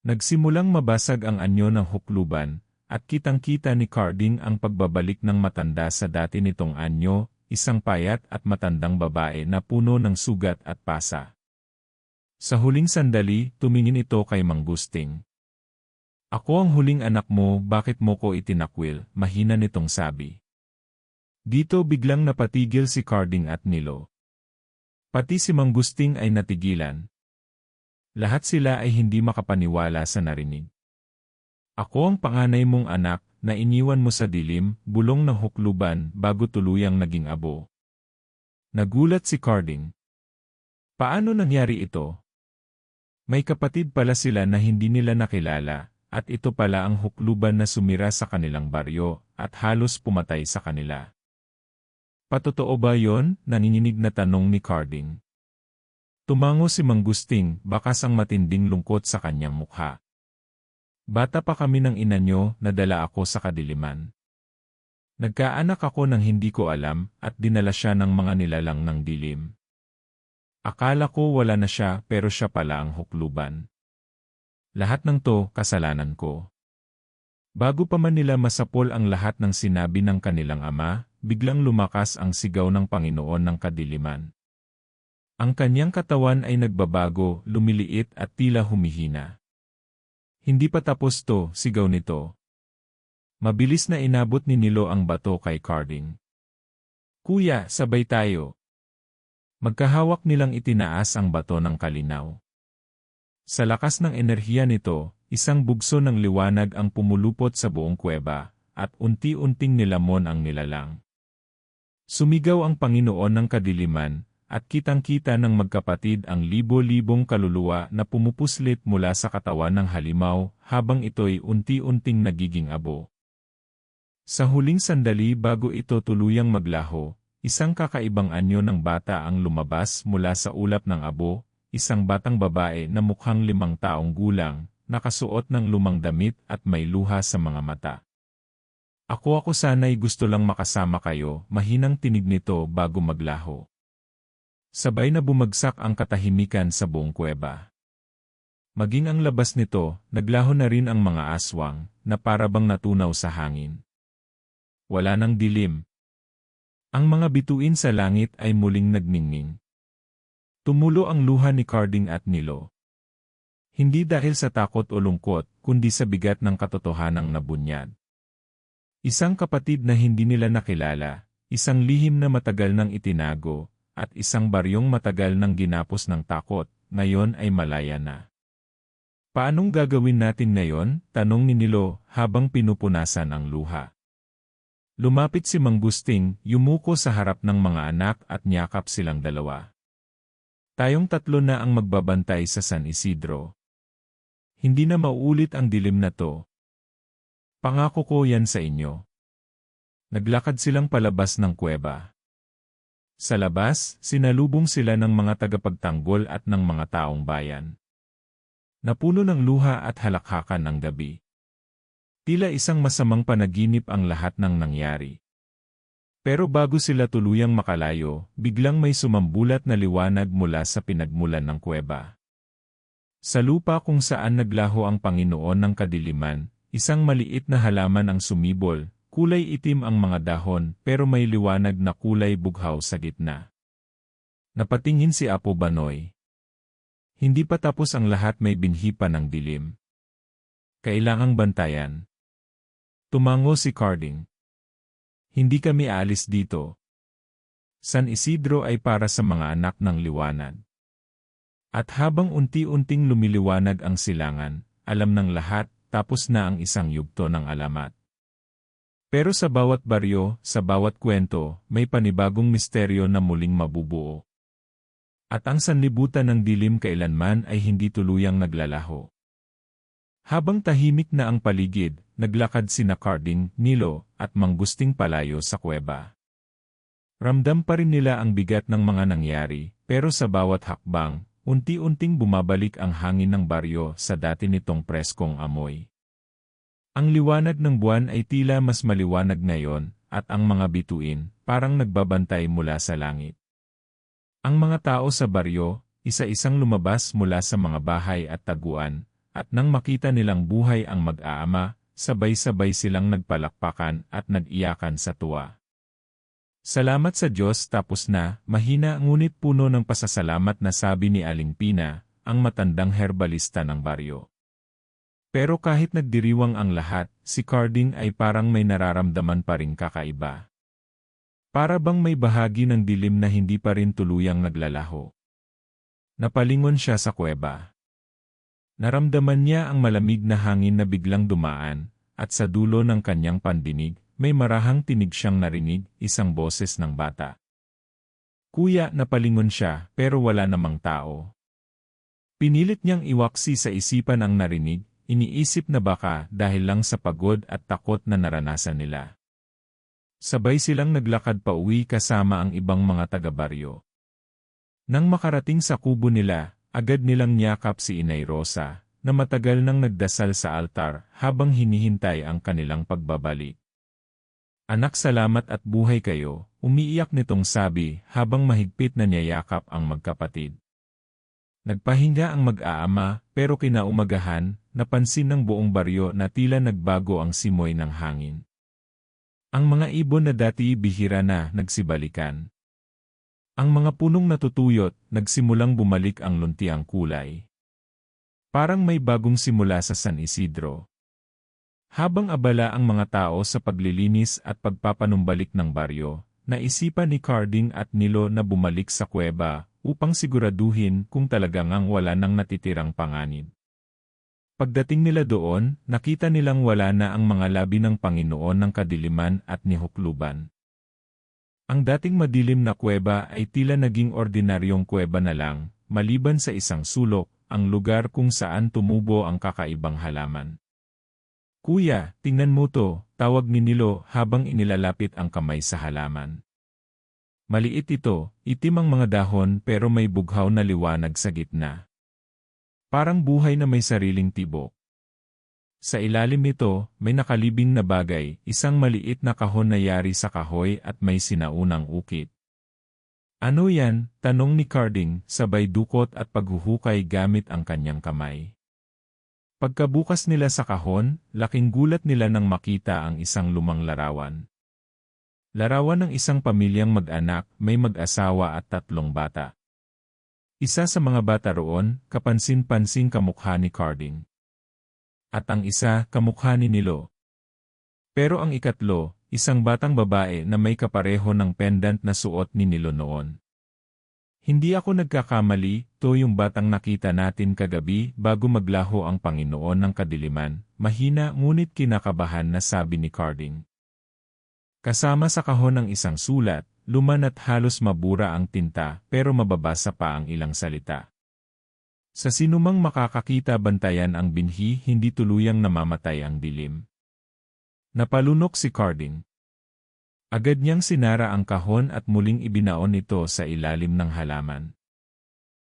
Nagsimulang mabasag ang anyo ng hukluban, at kitang-kita ni Carding ang pagbabalik ng matanda sa dati nitong anyo, isang payat at matandang babae na puno ng sugat at pasa. Sa huling sandali, tumingin ito kay Mang Gusting. Ako ang huling anak mo, bakit mo ko itinakwil, mahina nitong sabi. Dito biglang napatigil si Carding at Nilo. Pati si Mang Gusting ay natigilan. Lahat sila ay hindi makapaniwala sa narinig. Ako ang panganay mong anak, na iniwan mo sa dilim, bulong ng hukluban bago tuluyang naging abo. Nagulat si Carding. Paano nangyari ito? May kapatid pala sila na hindi nila nakilala, at ito pala ang hukluban na sumira sa kanilang baryo, at halos pumatay sa kanila. Patotoo ba yon? Nanginginig na tanong ni Carding. Tumango si Mang Gusting, bakas ang matinding lungkot sa kanyang mukha. Bata pa kami ng ina nyo, nadala ako sa kadiliman. Nagkaanak ako ng hindi ko alam, at dinala siya ng mga nilalang ng dilim. Akala ko wala na siya, pero siya pala ang hukluban. Lahat ng to, kasalanan ko. Bago pa man nila masapol ang lahat ng sinabi ng kanilang ama, biglang lumakas ang sigaw ng Panginoon ng kadiliman. Ang kanyang katawan ay nagbabago, lumiliit at tila humihina. Hindi pa tapos to, sigaw nito. Mabilis na inabot ni Nilo ang bato kay Carding. Kuya, sabay tayo. Magkahawak nilang itinaas ang bato ng kalinaw. Sa lakas ng enerhiya nito, isang bugso ng liwanag ang pumulupot sa buong kuweba, at unti-unting nilamon ang nilalang. Sumigaw ang Panginoon ng kadiliman, at kitang-kita ng magkapatid ang libo-libong kaluluwa na pumupuslit mula sa katawan ng halimaw habang ito'y unti-unting nagiging abo. Sa huling sandali bago ito tuluyang maglaho, isang kakaibang anyo ng bata ang lumabas mula sa ulap ng abo, isang batang babae na mukhang 5 taong gulang, nakasuot ng lumang damit at may luha sa mga mata. Ako sana'y gusto lang makasama kayo, mahinang tinig nito bago maglaho. Sabay na bumagsak ang katahimikan sa buong kuweba. Maging ang labas nito, naglaho na rin ang mga aswang, na parabang natunaw sa hangin. Wala nang dilim. Ang mga bituin sa langit ay muling nagningning. Tumulo ang luha ni Carding at Nilo. Hindi dahil sa takot o lungkot, kundi sa bigat ng katotohanang nabunyad. Isang kapatid na hindi nila nakilala, isang lihim na matagal nang itinago, at isang baryong matagal nang ginapos ng takot, ngayon ay malaya na. Paanong gagawin natin ngayon? Tanong ni Nilo habang pinupunasan ang luha. Lumapit si Mang Gusting, yumuko sa harap ng mga anak at niyakap silang dalawa. Tayong 3 na ang magbabantay sa San Isidro. Hindi na mauulit ang dilim na to. Pangako ko yan sa inyo. Naglakad silang palabas ng kuweba. Sa labas, sinalubong sila ng mga tagapagtanggol at ng mga taong bayan. Napuno ng luha at halakhakan ang gabi. Tila isang masamang panaginip ang lahat ng nangyari. Pero bago sila tuluyang makalayo, biglang may sumambulat na liwanag mula sa pinagmulan ng kuweba. Sa lupa kung saan naglaho ang Panginoon ng kadiliman, isang maliit na halaman ang sumibol. Kulay itim ang mga dahon pero may liwanag na kulay bughaw sa gitna. Napatingin si Apo Banoy. Hindi pa tapos ang lahat, may binhi pa ng dilim. Kailangang bantayan. Tumango si Carding. Hindi kami aalis dito. San Isidro ay para sa mga anak ng liwanag. At habang unti-unting lumiliwanag ang silangan, alam ng lahat, tapos na ang isang yugto ng alamat. Pero sa bawat baryo, sa bawat kwento, may panibagong misteryo na muling mabubuo. At ang sanlibutan ng dilim kailanman ay hindi tuluyang naglalaho. Habang tahimik na ang paligid, naglakad sina Carding, Nilo, at Mang Gusting palayo sa kuweba. Ramdam pa rin nila ang bigat ng mga nangyari, pero sa bawat hakbang, unti-unting bumabalik ang hangin ng baryo sa dati nitong preskong amoy. Ang liwanag ng buwan ay tila mas maliwanag ngayon, at ang mga bituin, parang nagbabantay mula sa langit. Ang mga tao sa baryo, isa-isang lumabas mula sa mga bahay at taguan, at nang makita nilang buhay ang mag-aama, sabay-sabay silang nagpalakpakan at nag-iyakan sa tuwa. Salamat sa Diyos, tapos na, mahina ngunit puno ng pasasalamat na sabi ni Aling Pina, ang matandang herbalista ng baryo. Pero kahit nagdiriwang ang lahat, si Carding ay parang may nararamdaman pa ring kakaiba. Para bang may bahagi ng dilim na hindi pa rin tuluyang naglalaho. Napalingon siya sa kuweba. Naramdaman niya ang malamig na hangin na biglang dumaan, at sa dulo ng kanyang pandinig, may marahang tinig siyang narinig, isang boses ng bata. Kuya, napalingon siya, pero wala namang tao. Pinilit niyang iwaksi sa isipan ang narinig, iniisip na baka dahil lang sa pagod at takot na naranasan nila. Sabay silang naglakad pa uwi kasama ang ibang mga taga-baryo. Nang makarating sa kubo nila, agad nilang niyakap si Inay Rosa, na matagal nang nagdasal sa altar habang hinihintay ang kanilang pagbabalik. Anak, salamat at buhay kayo, umiiyak nitong sabi habang mahigpit na niyayakap ang magkapatid. Nagpahinga ang mag-aama, pero kinaumagahan, napansin ng buong baryo na tila nagbago ang simoy ng hangin. Ang mga ibon na dati bihira na nagsibalikan. Ang mga punong natutuyot, nagsimulang bumalik ang luntiang kulay. Parang may bagong simula sa San Isidro. Habang abala ang mga tao sa paglilinis at pagpapanumbalik ng baryo, naisipan ni Carding at Nilo na bumalik sa kuweba upang siguraduhin kung talagang wala nang natitirang panganib. Pagdating nila doon, nakita nilang wala na ang mga labi ng Panginoon ng kadiliman at nihukluban. Ang dating madilim na kuweba ay tila naging ordinaryong kuweba na lang, maliban sa isang sulok, ang lugar kung saan tumubo ang kakaibang halaman. "Kuya, tingnan mo to," tawag ni Nilo habang inilalapit ang kamay sa halaman. Maliit ito, itim ang mga dahon pero may bughaw na liwanag sa gitna. Parang buhay na may sariling tibok. Sa ilalim nito, may nakalibing na bagay, isang maliit na kahon na yari sa kahoy at may sinaunang ukit. "Ano yan?" tanong ni Carding, sabay dukot at paghuhukay gamit ang kanyang kamay. Pagkabukas nila sa kahon, laking gulat nila nang makita ang isang lumang larawan. Larawan ng isang pamilyang mag-anak, may mag-asawa at 3 bata. Isa sa mga bata roon, kapansin-pansing kamukha ni Carding. At ang isa, kamukha ni Nilo. Pero ang ikatlo, isang batang babae na may kapareho ng pendant na suot ni Nilo noon. "Hindi ako nagkakamali, to yung batang nakita natin kagabi bago maglaho ang Panginoon ng kadiliman," mahina ngunit kinakabahan na sabi ni Carding. Kasama sa kahon ng isang sulat, luman at halos mabura ang tinta pero mababasa pa ang ilang salita. Sa sinumang makakakita bantayan ang binhi, hindi tuluyang namamatay ang dilim. Napalunok si Carding. Agad niyang sinara ang kahon at muling ibinaon ito sa ilalim ng halaman.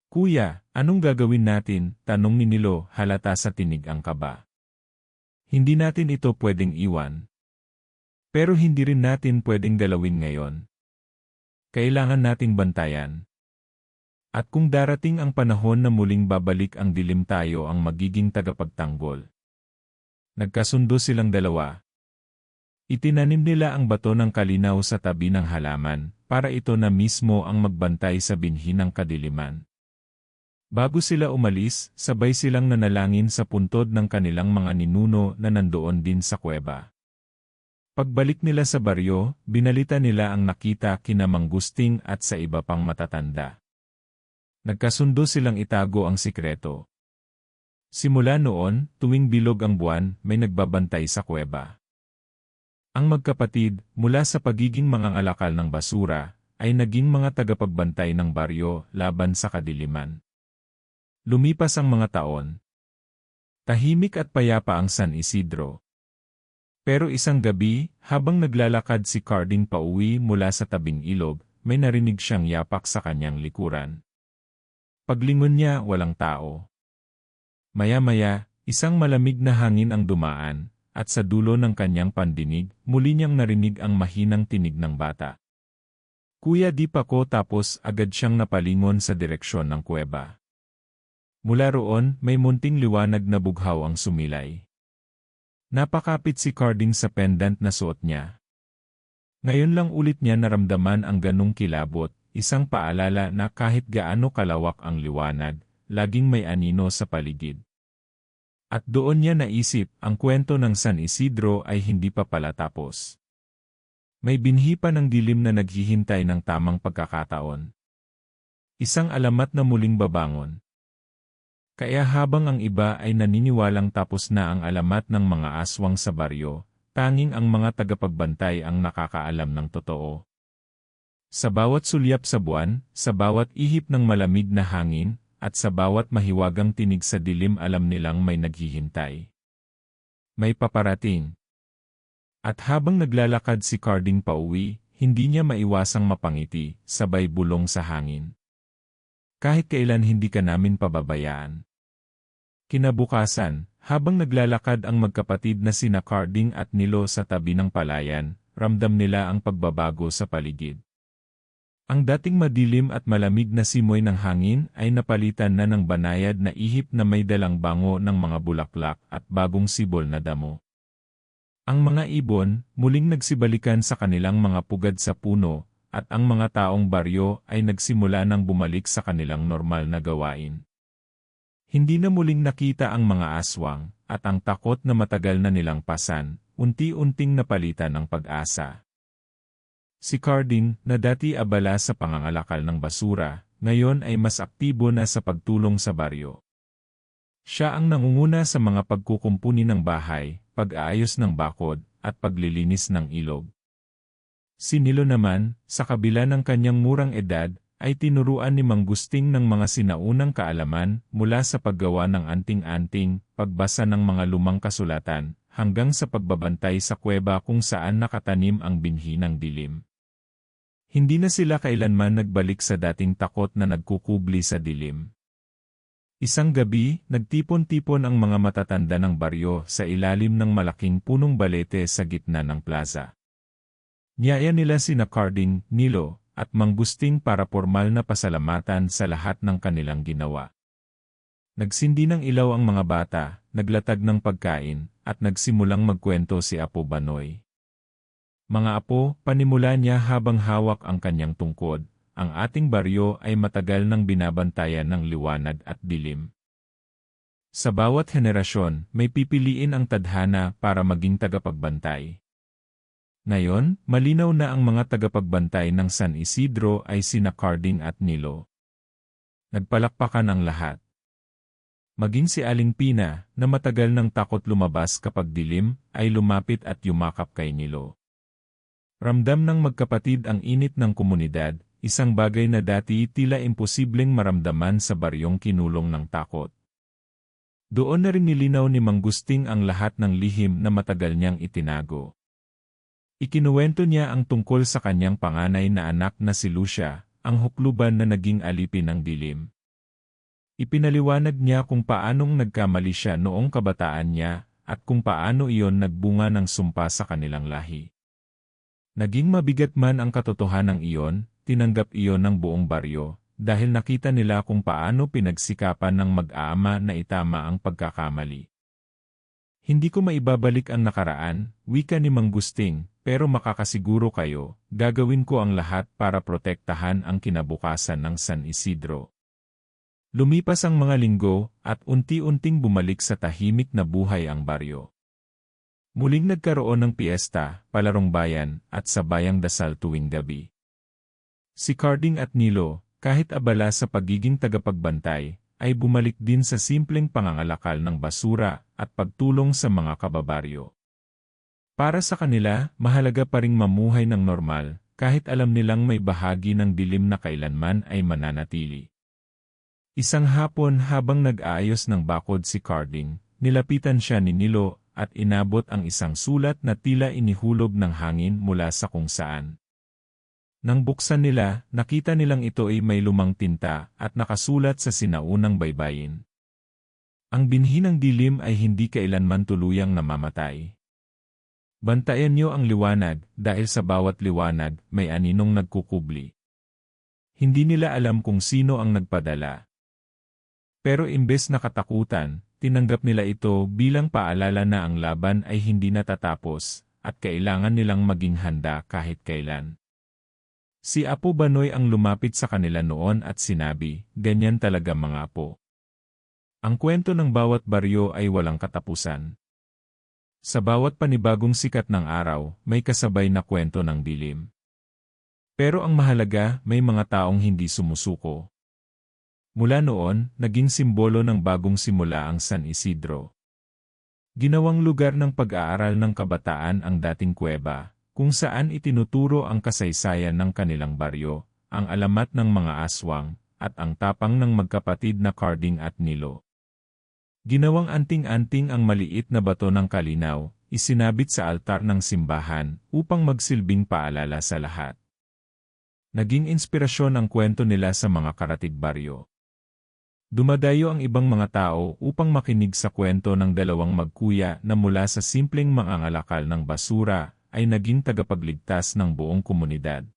"Kuya, anong gagawin natin?" tanong ni Nilo, halata sa tinig ang kaba. "Hindi natin ito pwedeng iwan. Pero hindi rin natin pwedeng galawin ngayon. Kailangan nating bantayan. At kung darating ang panahon na muling babalik ang dilim, tayo ang magiging tagapagtanggol." Nagkasundo silang dalawa. Itinanim nila ang bato ng kalinaw sa tabi ng halaman, para ito na mismo ang magbantay sa binhi ng kadiliman. Bago sila umalis, sabay silang nanalangin sa puntod ng kanilang mga ninuno na nandoon din sa kuweba. Pagbalik nila sa baryo, binalita nila ang nakita kina Mang Gusting at sa iba pang matatanda. Nagkasundo silang itago ang sikreto. Simula noon, tuwing bilog ang buwan, may nagbabantay sa kuweba. Ang magkapatid, mula sa pagiging mga alakal ng basura, ay naging mga tagapagbantay ng baryo laban sa kadiliman. Lumipas ang mga taon. Tahimik at payapa ang San Isidro. Pero isang gabi, habang naglalakad si Carding pauwi mula sa tabing ilog, may narinig siyang yapak sa kanyang likuran. Paglingon niya, walang tao. Maya-maya, isang malamig na hangin ang dumaan, at sa dulo ng kanyang pandinig, muli niyang narinig ang mahinang tinig ng bata. "Kuya, di pa ko tapos," agad siyang napalingon sa direksyon ng kuweba. Mula roon, may munting liwanag na bughaw ang sumilay. Napakapit si Carding sa pendant na suot niya. Ngayon lang ulit niya naramdaman ang ganong kilabot, isang paalala na kahit gaano kalawak ang liwanag, laging may anino sa paligid. At doon niya naisip, ang kwento ng San Isidro ay hindi pa pala tapos. May binhi pa ng dilim na naghihintay ng tamang pagkakataon. Isang alamat na muling babangon. Kaya habang ang iba ay naniniwalang tapos na ang alamat ng mga aswang sa baryo, tanging ang mga tagapagbantay ang nakakaalam ng totoo. Sa bawat sulyap sa buwan, sa bawat ihip ng malamig na hangin, at sa bawat mahiwagang tinig sa dilim, alam nilang may naghihintay. May paparating. At habang naglalakad si Carding pauwi, hindi niya maiwasang mapangiti, sabay bulong sa hangin. "Kahit kailan hindi ka namin pababayaan." Kinabukasan, habang naglalakad ang magkapatid na sina Carding at Nilo sa tabi ng palayan, ramdam nila ang pagbabago sa paligid. Ang dating madilim at malamig na simoy ng hangin ay napalitan na ng banayad na ihip na may dalang bango ng mga bulaklak at bagong sibol na damo. Ang mga ibon, muling nagsibalikan sa kanilang mga pugad sa puno, at ang mga taong baryo ay nagsimula ng bumalik sa kanilang normal na gawain. Hindi na muling nakita ang mga aswang, at ang takot na matagal na nilang pasan, unti-unting napalitan ng pag-asa. Si Carding, na dati abala sa pangangalakal ng basura, ngayon ay mas aktibo na sa pagtulong sa baryo. Siya ang nangunguna sa mga pagkukumpuni ng bahay, pag-aayos ng bakod, at paglilinis ng ilog. Si Nilo naman, sa kabila ng kanyang murang edad, ay tinuruan ni Mang Gusting ng mga sinaunang kaalaman mula sa paggawa ng anting-anting, pagbasa ng mga lumang kasulatan, hanggang sa pagbabantay sa kuweba kung saan nakatanim ang binhi ng dilim. Hindi na sila kailanman nagbalik sa dating takot na nagkukubli sa dilim. Isang gabi, nagtipon-tipon ang mga matatanda ng baryo sa ilalim ng malaking punong balete sa gitna ng plaza. Niyaya nila sina Carding, Nilo, at Mang Gusting para pormal na pasalamatan sa lahat ng kanilang ginawa. Nagsindi ng ilaw ang mga bata, naglatag ng pagkain, at nagsimulang magkwento si Apo Banoy. Mga apo, panimula niya habang hawak ang kanyang tungkod, ang ating baryo ay matagal nang binabantayan ng liwanag at dilim. Sa bawat henerasyon, may pipiliin ang tadhana para maging tagapagbantay. Ngayon, malinaw na ang mga tagapagbantay ng San Isidro ay sina Carding at Nilo. Nagpalakpakan ang lahat. Maging si Aling Pina, na matagal nang takot lumabas kapag dilim, ay lumapit at yumakap kay Nilo. Ramdam ng magkapatid ang init ng komunidad, isang bagay na dati tila imposibleng maramdaman sa baryong kinulong ng takot. Doon na rin nilinaw ni Mang Gusting ang lahat ng lihim na matagal niyang itinago. Ikinuwento niya ang tungkol sa kanyang panganay na anak na si Lucia, ang hukluban na naging alipin ng dilim. Ipinaliwanag niya kung paanong nagkamali siya noong kabataan niya, at kung paano iyon nagbunga ng sumpa sa kanilang lahi. Naging mabigat man ang katotohanan iyon, tinanggap iyon ng buong baryo, dahil nakita nila kung paano pinagsikapan ng mag-aama na itama ang pagkakamali. Hindi ko maibabalik ang nakaraan, wika ni Mang Gusting, pero makakasiguro kayo, gagawin ko ang lahat para protektahan ang kinabukasan ng San Isidro. Lumipas ang mga linggo, at unti-unting bumalik sa tahimik na buhay ang baryo. Muling nagkaroon ng piyesta, palarong bayan, at sabayang dasal tuwing gabi. Si Carding at Nilo, kahit abala sa pagiging tagapagbantay, ay bumalik din sa simpleng pangangalakal ng basura at pagtulong sa mga kababaryo. Para sa kanila, mahalaga pa ring mamuhay ng normal, kahit alam nilang may bahagi ng dilim na kailanman ay mananatili. Isang hapon habang nag-aayos ng bakod si Carding, nilapitan siya ni Nilo at inabot ang isang sulat na tila inihulog ng hangin mula sa kung saan. Nang buksan nila, nakita nilang ito ay may lumang tinta at nakasulat sa sinaunang baybayin. Ang binhi ng dilim ay hindi kailanman tuluyang namamatay. Bantayan niyo ang liwanag, dahil sa bawat liwanag, may aninong nagkukubli. Hindi nila alam kung sino ang nagpadala. Pero imbes na katakutan, tinanggap nila ito bilang paalala na ang laban ay hindi natatapos, at kailangan nilang maging handa kahit kailan. Si Apo Banoy ang lumapit sa kanila noon at sinabi, "Ganyan talaga mga apo. Ang kwento ng bawat baryo ay walang katapusan. Sa bawat panibagong sikat ng araw, may kasabay na kwento ng dilim. Pero ang mahalaga, may mga taong hindi sumusuko." Mula noon, naging simbolo ng bagong simula ang San Isidro. Ginawang lugar ng pag-aaral ng kabataan ang dating kuweba, kung saan itinuturo ang kasaysayan ng kanilang baryo, ang alamat ng mga aswang, at ang tapang ng magkapatid na Carding at Nilo. Ginawang anting-anting ang maliit na bato ng kalinaw, isinabit sa altar ng simbahan, upang magsilbing paalala sa lahat. Naging inspirasyon ang kwento nila sa mga karatig baryo. Dumadayo ang ibang mga tao upang makinig sa kwento ng dalawang magkuya na mula sa simpleng mangangalakal ng basura ay naging tagapagligtas ng buong komunidad.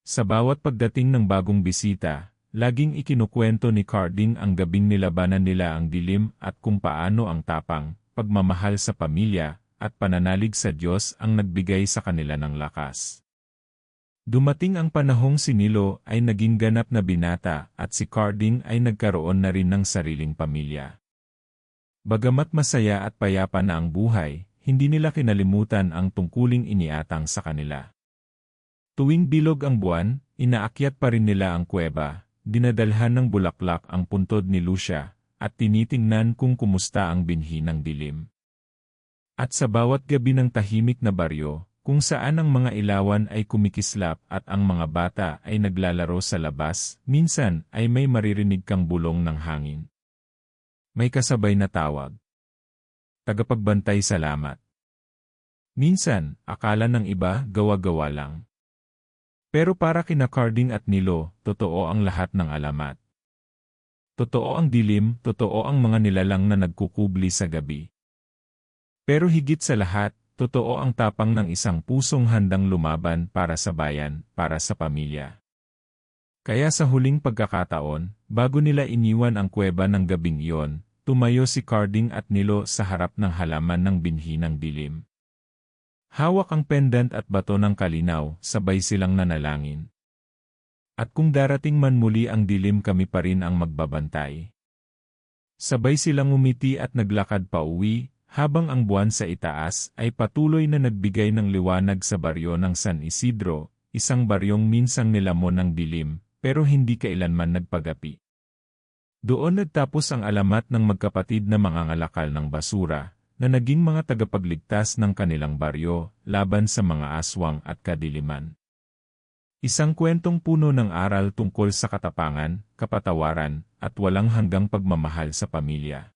Sa bawat pagdating ng bagong bisita, laging ikinukwento ni Carding ang gabing nilabanan nila ang dilim at kung paano ang tapang, pagmamahal sa pamilya, at pananalig sa Diyos ang nagbigay sa kanila ng lakas. Dumating ang panahong si Nilo ay naging ganap na binata at si Carding ay nagkaroon na rin ng sariling pamilya. Bagamat masaya at payapa na ang buhay, hindi nila kinalimutan ang tungkuling iniatang sa kanila. Tuwing bilog ang buwan, inaakyat pa rin nila ang kuweba, dinadalhan ng bulaklak ang puntod ni Lucia, at tinitingnan kung kumusta ang binhi ng dilim. At sa bawat gabi ng tahimik na baryo, kung saan ang mga ilawan ay kumikislap at ang mga bata ay naglalaro sa labas, minsan ay may maririnig kang bulong ng hangin. May kasabay na tawag. Tagapagbantay, salamat. Minsan, akala ng iba, gawa-gawa lang. Pero para kina Carding at Nilo, totoo ang lahat ng alamat. Totoo ang dilim, totoo ang mga nilalang na nagkukubli sa gabi. Pero higit sa lahat, totoo ang tapang ng isang pusong handang lumaban para sa bayan, para sa pamilya. Kaya sa huling pagkakataon, bago nila iniwan ang kuweba ng gabing iyon, tumayo si Carding at Nilo sa harap ng halaman ng binhi ng dilim. Hawak ang pendant at bato ng kalinaw, sabay silang nanalangin. At kung darating man muli ang dilim, kami pa rin ang magbabantay. Sabay silang umiti at naglakad pa uwi, habang ang buwan sa itaas ay patuloy na nagbigay ng liwanag sa baryo ng San Isidro, isang baryong minsang nilamon ng dilim, pero hindi kailanman nagpagapi. Doon nagtapos ang alamat ng magkapatid na mangangalakal ng basura, na naging mga tagapagligtas ng kanilang baryo, laban sa mga aswang at kadiliman. Isang kwentong puno ng aral tungkol sa katapangan, kapatawaran, at walang hanggang pagmamahal sa pamilya.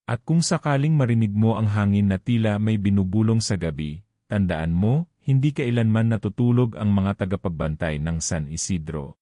At kung sakaling marinig mo ang hangin na tila may binubulong sa gabi, tandaan mo, hindi kailanman natutulog ang mga tagapagbantay ng San Isidro.